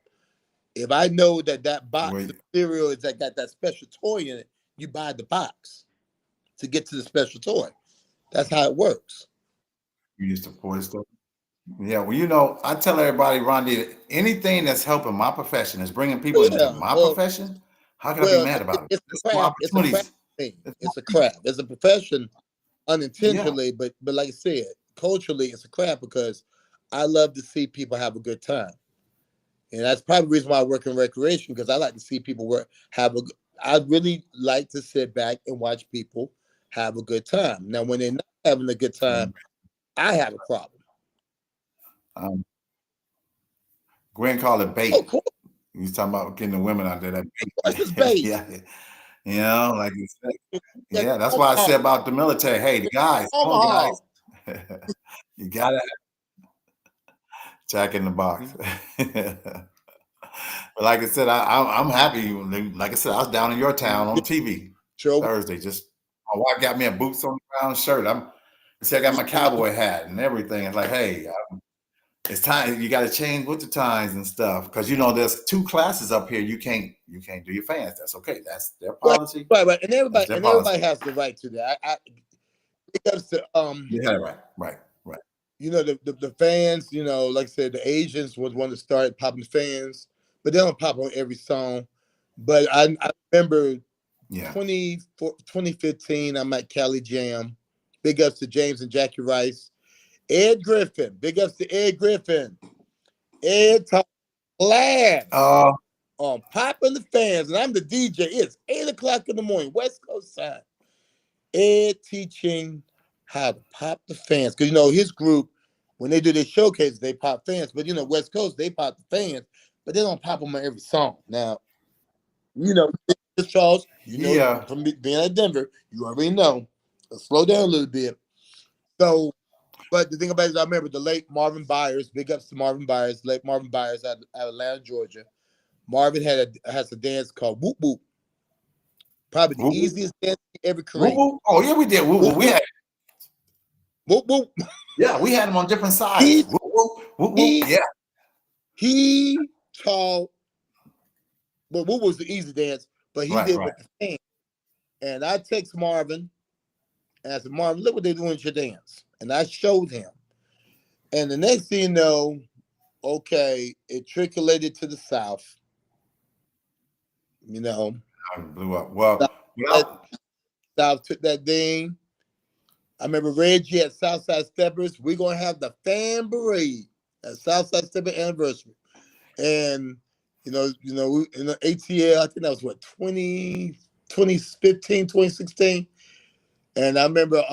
If I know that box wait. of cereal is that got that special toy in it, you buy the box to get to the special toy. That's how it works. You used to pour stuff. Yeah, well, I tell everybody, Rondi, anything that's helping my profession is bringing people into Yeah. my Well, profession. How can I be well, mad about it? it's a There's more craft. It's a craft opportunities. thing. There's more It's a people. craft. It's a profession. unintentionally, but like I said, culturally, it's a crap because I love to see people have a good time, and that's probably the reason why I work in recreation because I like to see people I really like to sit back and watch people have a good time. Now, when they're not having a good time, I have a problem. Um, Gwen called it Oh, bait. cool. You was talking about getting the women out there that What's this bait. bait? Yeah. You know, like you said. That's Yeah, that's why I Omaha. said about the military. Hey, the guys, come on, Omaha. guys. You gotta Jack in the Box. But like I said, I'm happy. Like I said, I was down in your town on TV Sure. Thursday. Just my wife got me a boots on the ground shirt. See, I got my cowboy hat and everything. It's like, hey, it's time. You got to change with the times and stuff because there's 2 classes up here. You can't do your fans. That's okay. That's their policy. Right. And everybody That's their policy. has the right to that. Because Yeah, right. the fans, like I said, the Asians was one that started popping fans, but they don't pop on every song. But I remember Yeah. 2015, I'm at Cali Jam. Big ups to James and Jackie Rice. Ed Griffin. Big ups to Ed Griffin. Ed talk glad on popping the fans. And I'm the DJ. It's 8 o'clock in the morning, West Coast time. Ed teaching how to pop the fans. Because, his group, when they do their showcases, they pop fans. But, West Coast, they pop the fans, but they don't pop them on every song. Now, Charles, Yeah. from being at Denver, you already know. Let's slow down a little bit. So, but the thing about it is, I remember the late Marvin Byers. Big ups to Marvin Byers. Late Marvin Byers out of Atlanta, Georgia. Marvin has a dance called Whoop Whoop. Probably the Whoop Whoop. easiest dance he ever Whoop, created. whoop. Oh yeah, we did. Whoop, whoop. We had Whoop Whoop. we had them on different sides. Whoop, whoop, whoop, whoop. Yeah. He taught. Well, Whoop was the easy dance, but he did with the fans. And I text Marvin. And I said, Marvin, look what they're doing with your dance. And I showed him. And the next thing you know, okay, it trickulated to the South. I blew up. Well, South took that thing. I remember Reggie at Southside Steppers. We're going to have the fan parade at Southside Steppers anniversary. And, ATL, I think that was 2015, 2016. And I remember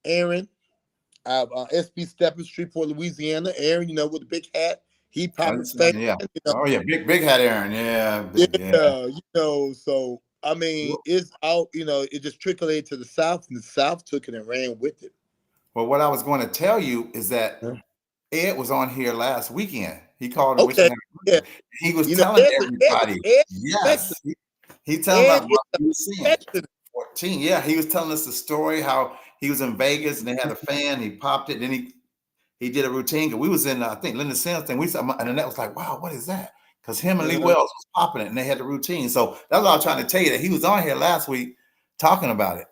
Aaron, SB Steppers, Shreveport, Louisiana. Aaron, with the big hat, he popped his face. Yeah. Oh yeah, big hat, Aaron. Yeah. So I mean, it's out. It just trickled to the South, and the South took it and ran with it. Well, what I was going to tell you is that Ed was on here last weekend. He called. Okay. Yeah. He was telling everybody. Yes. He telling about what he was seeing. 14. Yeah, he was telling us the story how he was in Vegas and they had a fan. He popped it. Then he did a routine. We was in I think Linda Sims thing. And Annette was like, "Wow, what is that?" Because him and Lee Wells was popping it, and they had the routine. So that's what I was trying to tell you, that he was on here last week talking about it.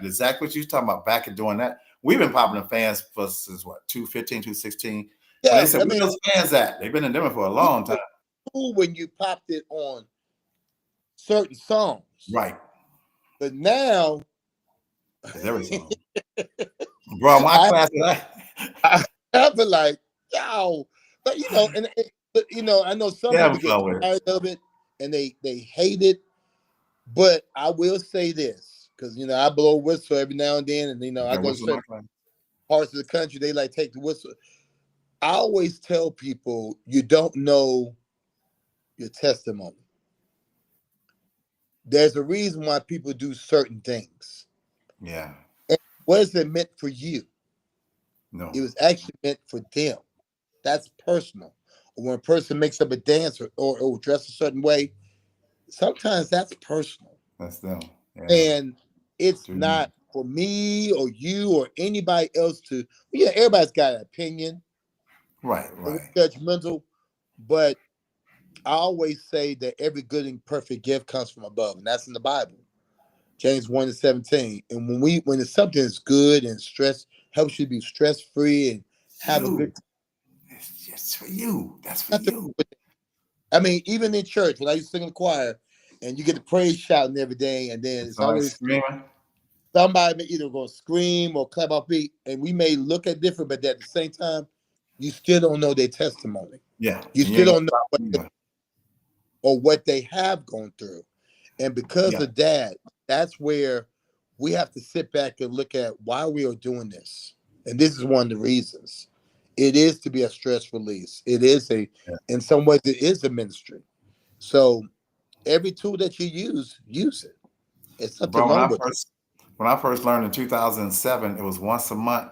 Exactly what you was talking about back and doing that. We've been popping the fans for since 2015, 2016. Yeah, they said, where those fans at? They've been in Denver for a long time. Cool when you popped it on certain songs, right? But now, every song. Bro, my class, I feel like, yo, but I know some people get tired of it and they hate it. But I will say this, because I blow a whistle every now and then, and I go to certain parts of the country, they take the whistle. I always tell people, you don't know your testimony. There's a reason why people do certain things. Yeah. And was it meant for you? No. It was actually meant for them. That's personal. Or when a person makes up a dance or dress a certain way, sometimes that's personal. That's them. Yeah. And it's not for me or you or anybody else to, everybody's got an opinion. Right. Judgmental. But I always say that every good and perfect gift comes from above, and that's in the Bible, James 1:17. And when it's something that's good and helps you be stress free and have a good time. It's just for you. That's for you. I mean, even in church, when I used to sing in the choir, and you get the praise shouting every day, and then it's always screaming. somebody may either gonna scream or clap off beat, and we may look at different, but at the same time, you still don't know their testimony. Yeah. You And you still ain't don't know gonna what stop they, either. or what they have gone through. And because Yeah. of that, that's where we have to sit back and look at why we are doing this. And this is one of the reasons. It is to be a stress release. It is Yeah. in some ways, it is a ministry. So every tool that you use it. It's nothing Bro, wrong with it. when I first learned in 2007, it was once a month.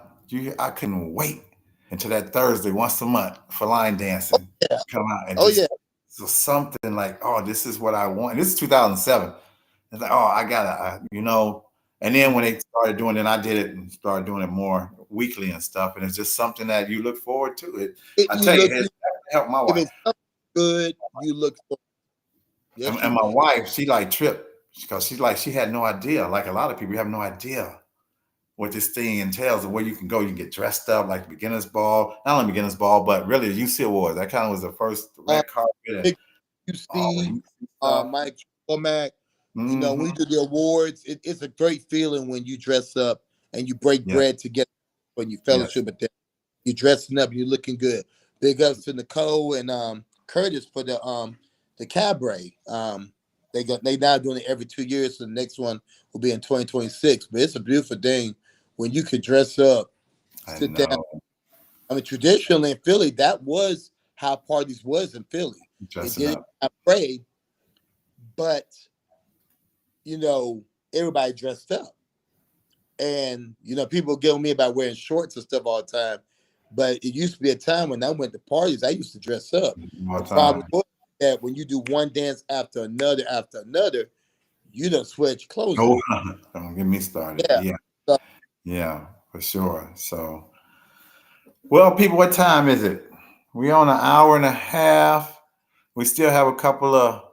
I couldn't wait until that Thursday, once a month, for line dancing Yeah. come out and Oh just yeah. so something like, oh, this is what I want. And this is 2007. It's like, oh, I gotta, And then when they started doing it, I did it and started doing it more weekly and stuff. And it's just something that you look forward to. I You tell you, look, it helped my if wife. it's something good, you look for. Yes, And you my will. wife, she like tripped because she had no idea. Like a lot of people, you have no idea what this thing entails and where you can go. You can get dressed up like beginner's ball, not only beginner's ball, but really the UC Awards. That kind of was the first Uh, red carpet. And, Big when UC, you see stuff. Mike Cormack. When Hmm. we do the awards, it's a great feeling when you dress up and you break Yeah. bread together when you Yes. fellowship with them. You're dressing up, you're looking good. Big ups to Nicole and Curtis for the cabaret. They now doing it every 2 years, so the next one will be in 2026. But it's a beautiful thing when you can dress up, I sit down. know. I mean, traditionally in Philly, that was how parties was in Philly. It Dressing didn't up. have parade, but everybody dressed up. And people get on me about wearing shorts and stuff all the time. But it used to be a time when I went to parties, I used to dress up. All The the problem time. was that when you do one dance after another, you don't sweat your clothes Oh, off. don't get me started. Yeah. Yeah. So Yeah, for sure. So, well, people, what time is it? We on an hour and a half. We still have a couple of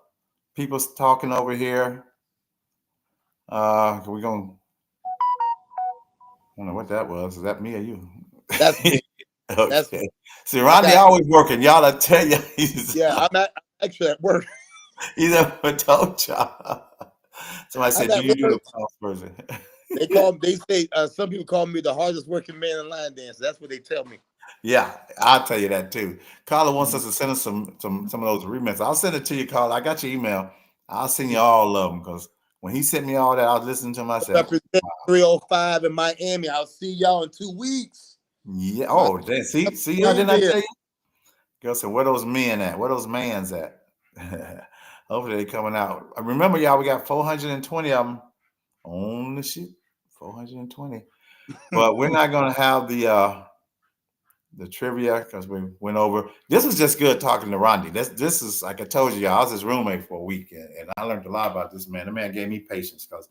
people talking over here. We're gonna. I don't know what that was. Is that me or you? that's me. That's Okay. See, I Rodney got always working. Y'all, I tell you, yeah, I'm actually at work. he's never told y'all. Somebody I'm said, "Do at you do the work. cross version?" They say some people call me the hardest working man in line dance. That's what they tell me. Yeah, I'll tell you that too. Carla wants Mhm. us to send us some of those remixes. I'll send it to you, Carla. I got your email. I'll send you all of them because when he sent me all that, I was listening to myself. Represent 305 in Miami. I'll see y'all in 2 weeks. Yeah. My Oh, damn. See, y'all friends didn't I there. tell you? Girl said, "Where those men at? Where those mans at?" Hopefully they coming out. Remember, y'all, we got 420 of them on the ship. 420. But we're not gonna have the trivia because we went over. This was just good talking to Rondi. This is like I told you, I was his roommate for a week, and I learned a lot about this man. The man gave me patience because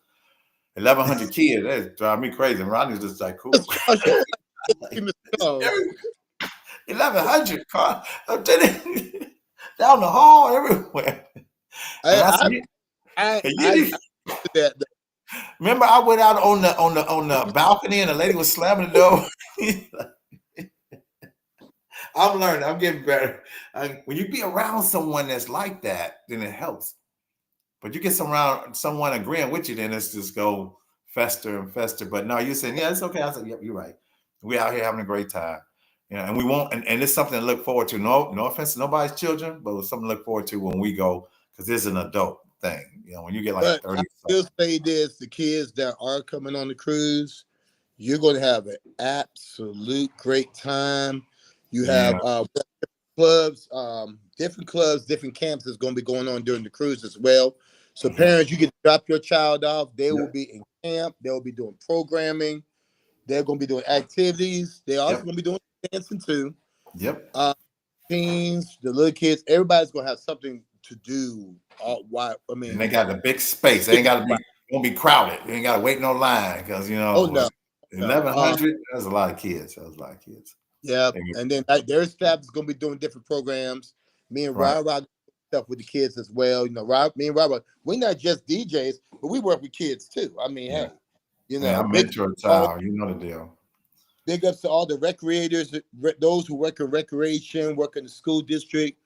1,100 kids that drive me crazy. And Rondi's just like cool. Oh, she give me some. 1,100 car. I'm telling you, down the hall everywhere. And I said, I you did that. remember I went out on the balcony and the lady was slamming the door. I'm learning. I'm getting better. When you be around someone that's like that, then it helps. But you get around someone agreeing with you, then it's just go fester and fester. But no, you're saying, yeah, it's okay. I said, yep, you're right. We out here having a great time. And we won't, and it's something to look forward to. No offense to nobody's children, but it's something to look forward to when we go, because this is an adult thing. When you get like But 30 I still say this: the kids that are coming on the cruise, you're going to have an absolute great time. You yeah, have clubs, different clubs, different camps that's going to be going on during the cruise as well. So mhm, parents, you can drop your child off. They will yep, be in camp. They will be doing programming. They're going to be doing activities. They're also yep, going to be doing dancing too. yep. Uh, Teens, the little kids, everybody's going to have something to do. Why? I And they mean, got the big space. They ain't got to be, won't be crowded. You ain't got to wait no line because, oh no, no. 1,100, that's a lot of kids. That was a lot of kids. Yeah, They and then their staff is going to be doing different programs. Me and right. Rob stuff with the kids as well. Me and Rob, we're not just DJs, but we work with kids too. I mean, Yeah. hey, Hey, I big mentor a child. You know the deal. big ups to all the recreators, those who work in recreation, work in the school district,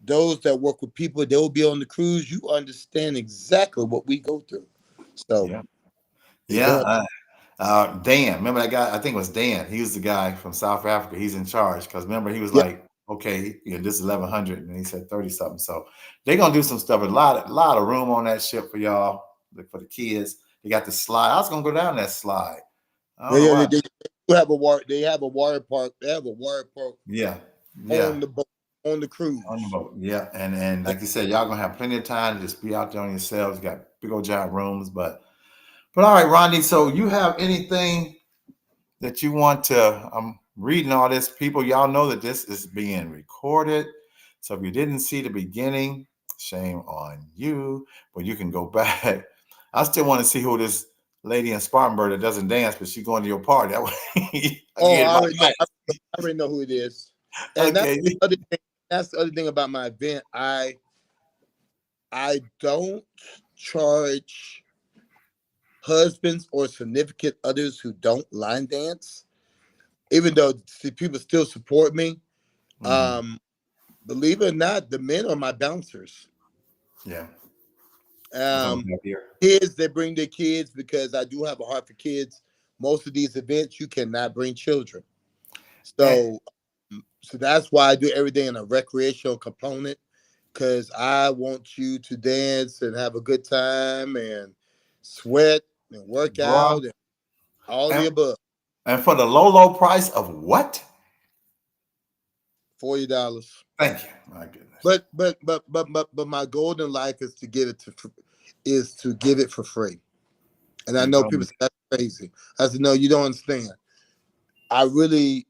those that work with people. They'll be on the cruise. You understand exactly what we go through. So Yeah. They Yeah. going. Dan, remember that guy? I think it was Dan. He was the guy from South Africa. He's in charge because remember he was Yeah. like, okay, this is 1100, and he said 30 something. So they're gonna do some stuff. A lot of room on that ship for y'all, like for the kids. They got the slide. I was gonna go down that slide. I Yeah, don't know yeah, why. they do have a water. They have a water park. They have a water park Yeah, yeah, on the boat on the on the cruise. boat. Yeah, and like you said, y'all gonna have plenty of time to just be out there on yourselves. You got big old giant rooms, but all right, Rodney. So you have anything that you want to? I'm reading all this. People, y'all know that this is being recorded. So if you didn't see the beginning, shame on you. But you can go back. I still want to see who this lady in Spartanburg that doesn't dance, but she's going to your party. That way, I Oh, get I my already know. I already know who it is. And that's okay. the other thing. That's the other thing about my event. I don't charge husbands or significant others who don't line dance, even though people still support me. Mhm. Um, Believe it or not, the men are my bouncers. Yeah, that's what I'm Um, back here. Kids, they bring their kids because I do have a heart for kids. Most of these events, you cannot bring children. And, So that's why I do everything in a recreational component because I want you to dance and have a good time and sweat and work bruh, out and all the and, above. and for the low price of what? $40. Thank you. My goodness. But my goal in life is to give it is to give it for free. And I You know told people me. say that's crazy. I said, no, you don't understand. I really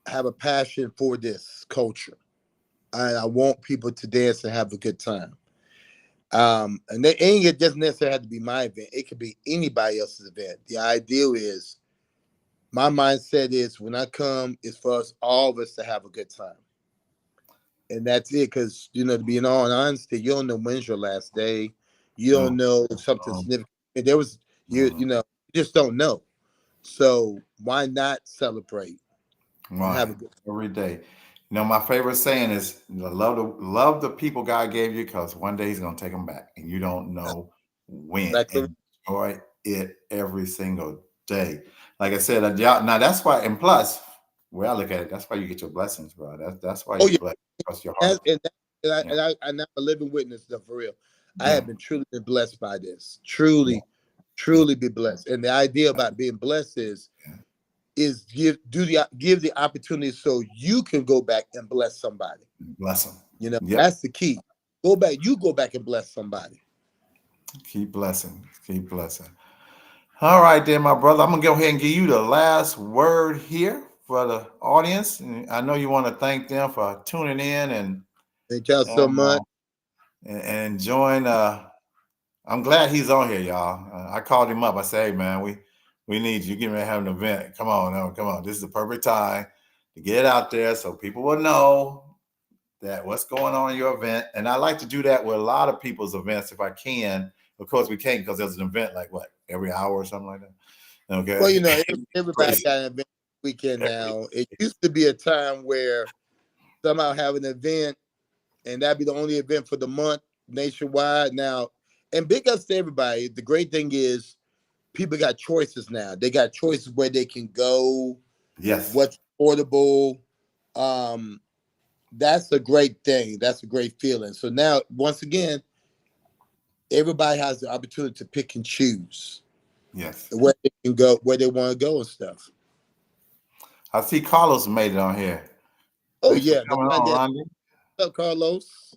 have a passion for this culture. And I want people to dance and have a good time. And they ain't it doesn't necessarily have to be my event. It could be anybody else's event. The ideal is my mindset is when I come, it's for us all of us to have a good time. And that's it. Cause to be in all honesty, you don't know when's your last day. You don't No, know if something no, significant. There was no. you just don't know. So why not celebrate and Right. have a good Every day. My favorite saying is love the people God gave you because one day He's gonna take them back, and you don't know when. exactly Enjoy it every single day. Like I said, now that's why. And plus, where I look at it, that's why you get your blessings, bro. That's why oh you yeah. bless because your That's, heart. and, that, Yeah, and I'm a living witness though, for real. I yeah, have been truly been blessed by this. yeah, Truly, yeah, truly be blessed. And the idea about being blessed yeah. is give the opportunity so you can go back and bless somebody. Bless them. Yep. That's the key. Go back and bless somebody. Keep blessing. Keep blessing. All right, then, my brother. I'm gonna go ahead and give you the last word here for the audience. And I know you want to thank them for tuning in Thank y'all so and much. and enjoying. I'm glad he's on here, y'all. I called him up. I said, "Hey, man, we need you. Get ready to have an event. Come on, no, come on. This is the perfect time to get it out there so people will know that what's going on in your event." And I like to do that with a lot of people's events if I can. Of course, we can't because there's an event like what every hour or something like that. Well, Okay, everybody crazy. got an event weekend Every, now. It used to be a time where somehow have an event and that'd be the only event for the month nationwide now. And big ups to everybody. The great thing is people got choices now. They got choices where they can go, yes, what's affordable. Um, that's a great thing. That's a great feeling. So now, once again, everybody has the opportunity to pick and choose yes. where they can go, where they want to go and stuff. I see Carlos made it on here. Oh Thanks for yeah, the coming line on, dance. Randy. What's up, Carlos?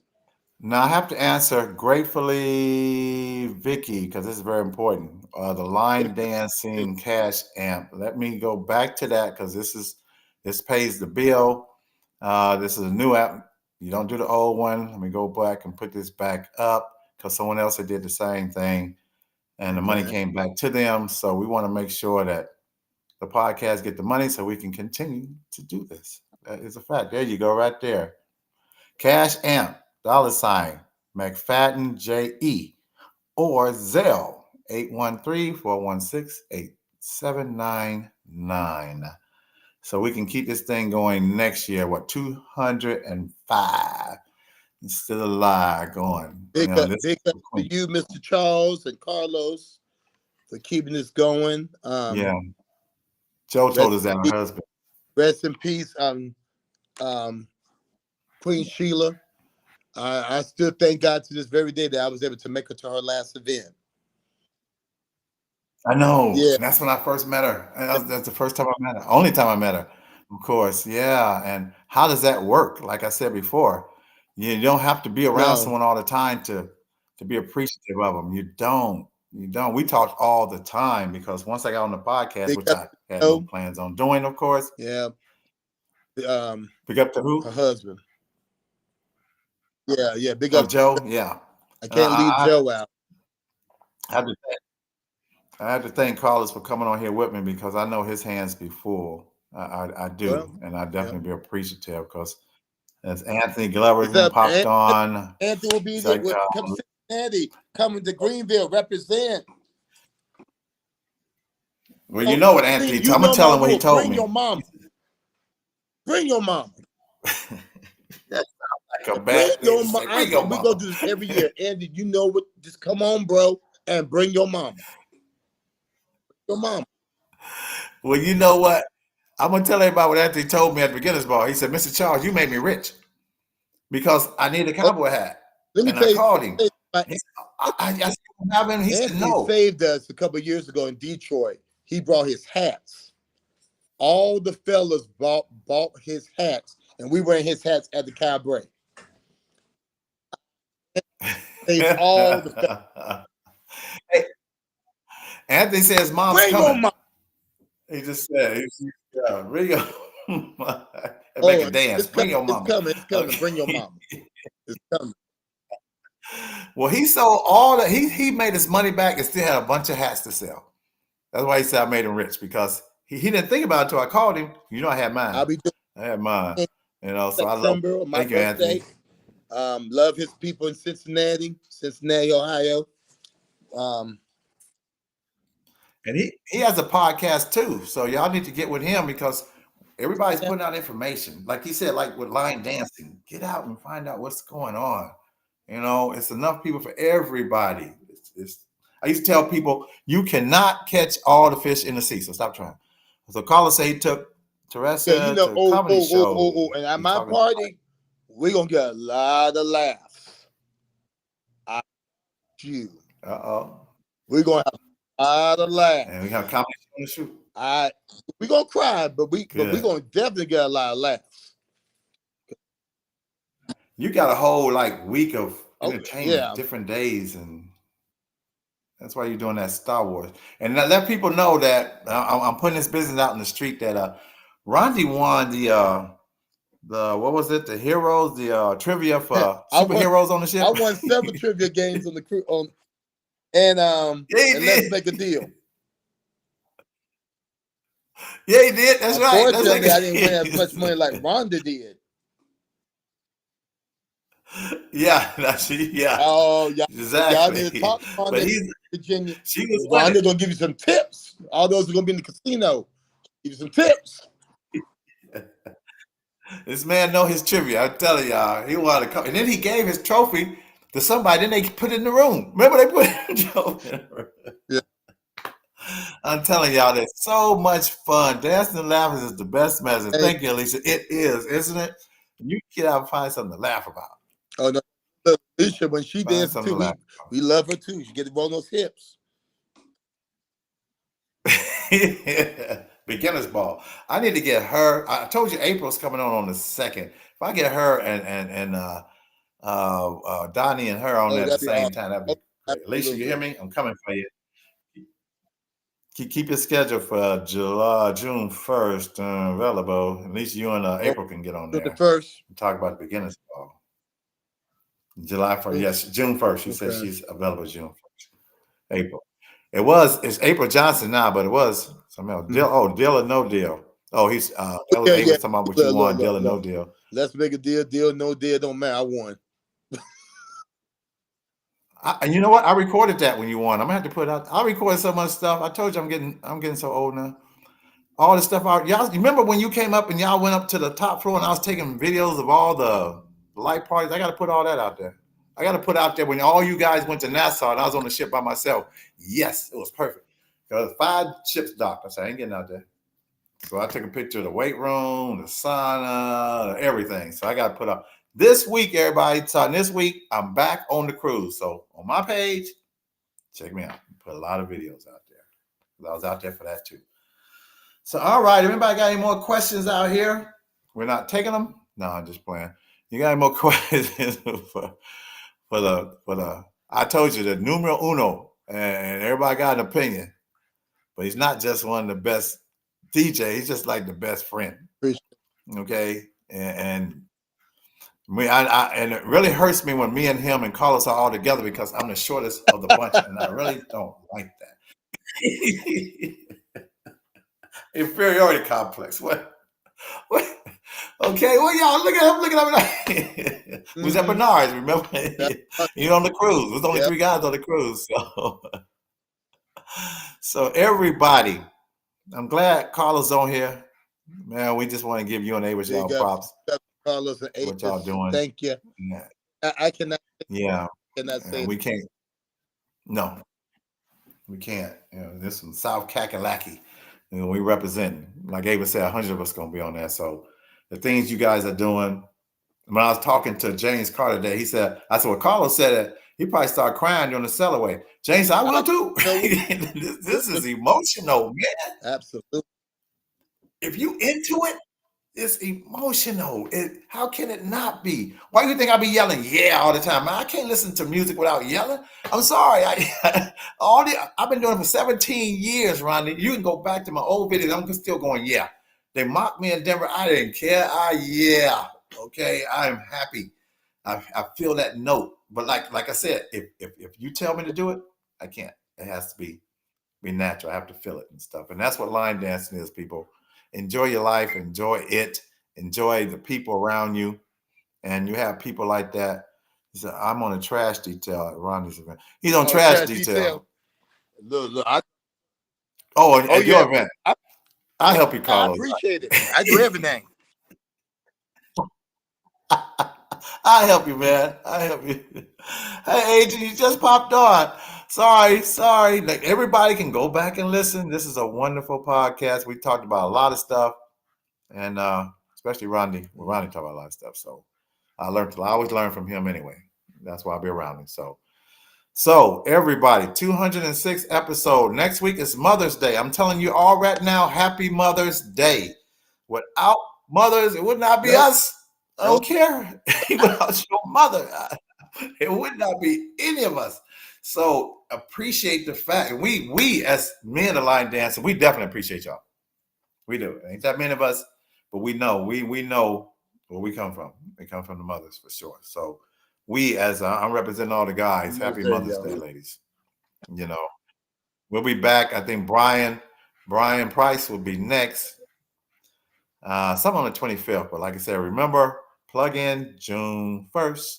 Now I have to answer gratefully, Vicky, because this is very important. The line dancing cash amp. Let me go back to that because this pays the bill. This is a new app. You don't do the old one. Let me go back and put this back up because someone else had did the same thing and the money Okay. came back to them. So we want to make sure that the podcast get the money so we can continue to do this. That is a fact. There you go, right there. Cash Amp, $ McFadden JE, or Zelle 813-416-8799. So we can keep this thing going next year. What, 205? It's still alive going. Big up, This big is up the to queen. you, Mr. Charles and Carlos, for keeping this going. Yeah. Joe Rest, told us that, her husband. rest in peace, Queen Sheila. I still thank God to this very day that I was able to make her to her last event. I know. Yeah, And that's when I first met her. And that's the first time I met her. Only time I met her, of course. Yeah. And how does that work? Like I said before, you don't have to be around no, someone all the time to be appreciative of them. You don't. You don't. We talked all the time because once I got on the podcast, big which up, I had no to plans on doing, of course. yeah, Pick up to who? her husband. Yeah, big Oh, up. Joe. Yeah. I And can't leave Joe out. I had to I have to thank Carlos for coming on here with me because I know his hands be full. I do, Well, and I yeah. definitely be appreciative because as Anthony Glover What's even up, popped on, Anthony will be it's there like, with come to Cincinnati, coming to Greenville, represent. well, you Oh, know what see, Anthony. you I'm know gonna tell my him what he rule. told Bring me. your mom. Bring your mom. That's like a Bring bad thing your to mom. say. Bring your We mom. go do this every year. Andy, you know what? Just come on, bro, and bring your mom. Your mom. Well, you know what? I'm gonna tell everybody what Anthony told me at the beginners ball. He said, "Mr. Charles, you made me rich because I need a Oh, cowboy hat." let me And tell I you, called him. my He said, I still don't have him. He said, Anthony "No." saved us a couple of years ago in Detroit. He brought his hats. All the fellas bought his hats, and we wearing his hats at the cabaret. Saved all the fellas. Hey, Anthony says mom's Bring your coming. mom. He just said, yeah, bring your and Oh, make a dance. it's Bring coming. your It's mama. coming. It's coming. Okay. Bring your mom. It's coming. Well, he sold all that. He made his money back and still had a bunch of hats to sell. That's why he said I made him rich because he didn't think about it until I called him. You know, I had mine. I'll be doing I had mine. it You know, in so I love. September on my Thank you, birthday. Anthony. Love his people in Cincinnati, Ohio. And he has a podcast too. So y'all need to get with him because everybody's Yeah. putting out information. Like he said, like with line dancing, get out and find out what's going on. You know, it's enough people for everybody. I used to tell people you cannot catch all the fish in the sea, so stop trying. So Carlos said he took Teresa Yeah, you know, to a comedy show. and at He's my talking about- party, we're gonna get a lot of laughs. Uh-oh. We're gonna have a lot of laughs. And we have comedy show on the shoot. We're gonna cry, but we're Good. gonna definitely get a lot of laughs. You got a whole like week of Oh, entertainment, yeah. different days, and that's why you're doing that Star Wars. And let people know that I'm putting this business out in the street that Rondi won the what was it? The heroes, the trivia for I won- superheroes on the ship. I won several trivia games on the crew and Yeah, you and let's did. make a deal. Yeah, he did. That's right. Let's Unfortunately, make a I didn't win as deal. much money like Rhonda did. Yeah, yeah, Oh, y'all exactly. need to talk to But Rhonda, Virginia. she was Rhonda winning. gonna give you some tips. All those are gonna be in the casino. Give you some tips. This man know his trivia. I'm telling y'all, he wanted to come, and then he gave his trophy to somebody. Then they put it in the room. Remember they put the trophy in the room. Yeah. I'm telling y'all, there's so much fun. Dancing and laughing is the best medicine. Hey. Thank you, Alicia. It is, isn't it? You get out and find something to laugh about. Oh no, look, Alicia, when she Find dances something too, to laugh we love her too. She get to roll those hips. about. Beginner's ball. I need to get her. I told you April's coming on the 2nd. If I get her and Donnie and her on Oh, there at the that'd be same awesome. time, that'd be great. Alicia, you hear me? I'm coming for you. Keep your schedule for June 1st available. At least you and April can get on So there the first, and talk about the beginner's ball. July 1st, yes, June 1st. She said Okay. she's available June 1st. April. It's April Johnson now, but it was something else. Deal or no deal. Oh, he's that was Yeah, April yeah. talking about what you Look, want, look, deal or no look. deal. let's make a deal. Deal, no deal, don't matter. I won. And you know what? I recorded that when you won. I'm gonna have to put it out. I recorded so much stuff. I told you I'm getting so old now. All the stuff out. Y'all, you remember when you came up and y'all went up to the top floor and I was taking videos of all the light parties? I gotta put all that out there. I gotta put out there when all you guys went to Nassau and I was on the ship by myself. Yes, it was perfect. Because 5 ships docked. I said, I ain't getting out there. So I took a picture of the weight room, the sauna, everything. So I got to put up this week, everybody. So this week, I'm back on the cruise. So on my page, check me out. Put a lot of videos out there. I was out there for that too. So, all right. Anybody got any more questions out here? We're not taking them? No, I'm just playing. You got any more questions for the I told you the numero uno, and everybody got an opinion, but he's not just one of the best DJ. He's just like the best friend. Appreciate Okay, and me, and it really hurts me when me and him and Carlos are all together because I'm the shortest of the bunch, and I really don't like that. Inferiority complex. What? Okay, well, y'all look at him. We was at Bernard's, remember? You on the cruise. There's only 3 guys on the cruise. So everybody, I'm glad Carlos on here. Man, we just want to give you and Avis y'all Big up. props. Carlos and What y'all Avis, doing? thank you. Yeah, I cannot say we can't. No, we can't. This from South Kakalaki. We represent, like Avis said, 100 of us gonna be on there. So the things you guys are doing. When I was talking to James Carter today, I said, well, Carlos said that he probably started crying during the sail away. James, I will too. This is emotional, man. absolutely. If you into it, it's emotional. How can it not be? Why do you think I be yelling yeah all the time? Man, I can't listen to music without yelling. I'm sorry. I've been doing it for 17 years, Ronnie. You can go back to my old videos. I'm still going yeah. They mocked me in Denver. I didn't care. Yeah. Okay. I'm happy. I feel that note. But like I said, if you tell me to do it, I can't. It has to be natural. I have to feel it and stuff. And that's what line dancing is, people. Enjoy your life, enjoy it, enjoy the people around you. And you have people like that. He said, I'm on a trash detail at Ronnie's event. He's on trash detail. Look, At yeah. your event. I'll help you, I Carlos. appreciate it. I do everything. I'll help you, man. I'll help you. Hey, Agent, you just popped on. Sorry. Like, everybody can go back and listen. This is a wonderful podcast. We talked about a lot of stuff, and especially Ronnie. Well, Ronnie talked about a lot of stuff. So I always learn from him anyway. That's why I'll be around him. So everybody, 206 episode. Next week is Mother's Day. I'm telling you all right now, happy Mother's Day. Without mothers, it would not be us. I don't care. Without your mother, it would not be any of us. So appreciate the fact. We as men of line dancing, we definitely appreciate y'all. We do. Ain't that many of us, but we know we know where we come from. We come from the mothers for sure. So we, as I'm representing all the guys, happy Mother's Day, ladies. We'll be back. I think Brian Price will be next. Some on the 25th, but like I said, remember, plug in June 1st.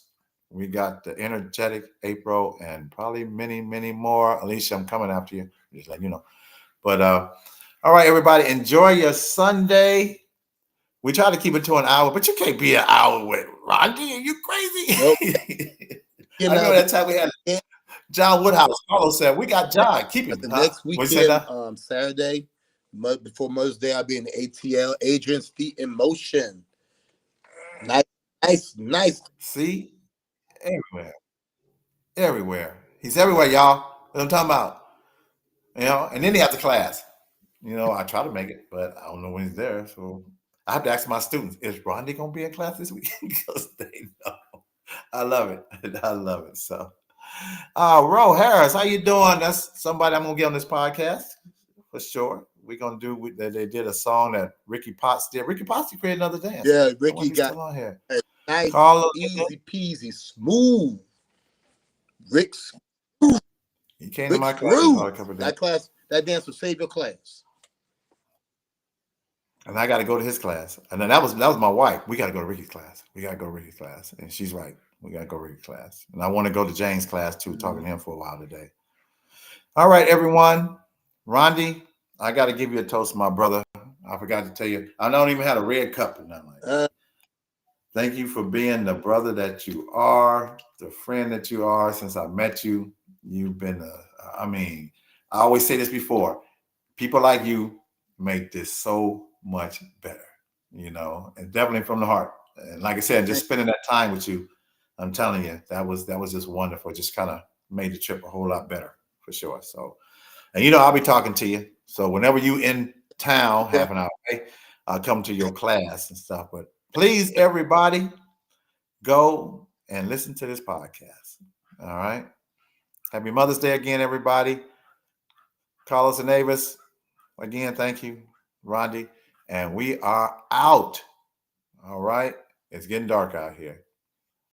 We got the energetic April and probably many, many more. Alicia, I'm coming after you. Just let you know. But all right, everybody, enjoy your Sunday. We try to keep it to an hour, but you can't be an hour with Rodney. Are you crazy? Nope. I remember that time we had John Woodhouse. Carlos said, we got John. Keep it. The next What'd you say now? weekend, Saturday, before Mother's Day, I'll be in ATL, Adrian's Feet in Motion. Nice. See? Everywhere. He's everywhere, y'all. What I'm talking about. And then he has the class. I try to make it, but I don't know when he's there. So I have to ask my students, is Ronnie going to be in class this week? Because they know. I love it. So, Ro Harris, how you doing? That's somebody I'm going to get on this podcast for sure. We're going to do, they did a song that Ricky Potts did. Ricky Potts created another dance. Yeah, Ricky got still on here. nice, Carlos, easy peasy, smooth. Rick's he came to my class. That dance will save your class. And I got to go to his class. And then that was my wife. We got to go to Ricky's class. And she's right. We got to go to Ricky's class. And I want to go to James' class too, talking to him for a while today. All right, everyone. Rondi, I got to give you a toast, my brother. I forgot to tell you. I don't even have a red cup or nothing like that. Thank you for being the brother that you are, the friend that you are. Since I met you, you've been I always say this before. People like you make this so much better, and definitely from the heart. And like I said, just spending that time with you, I'm telling you, that was just wonderful. Just kind of made the trip a whole lot better for sure. So, and I'll be talking to you. So whenever you in town, Yeah. half an hour away, I'll come to your class and stuff. But please, everybody, go and listen to this podcast. All right. Happy Mother's Day again, everybody. Carlos and Avis, again, thank you, Rondi. And we are out. All right. It's getting dark out here.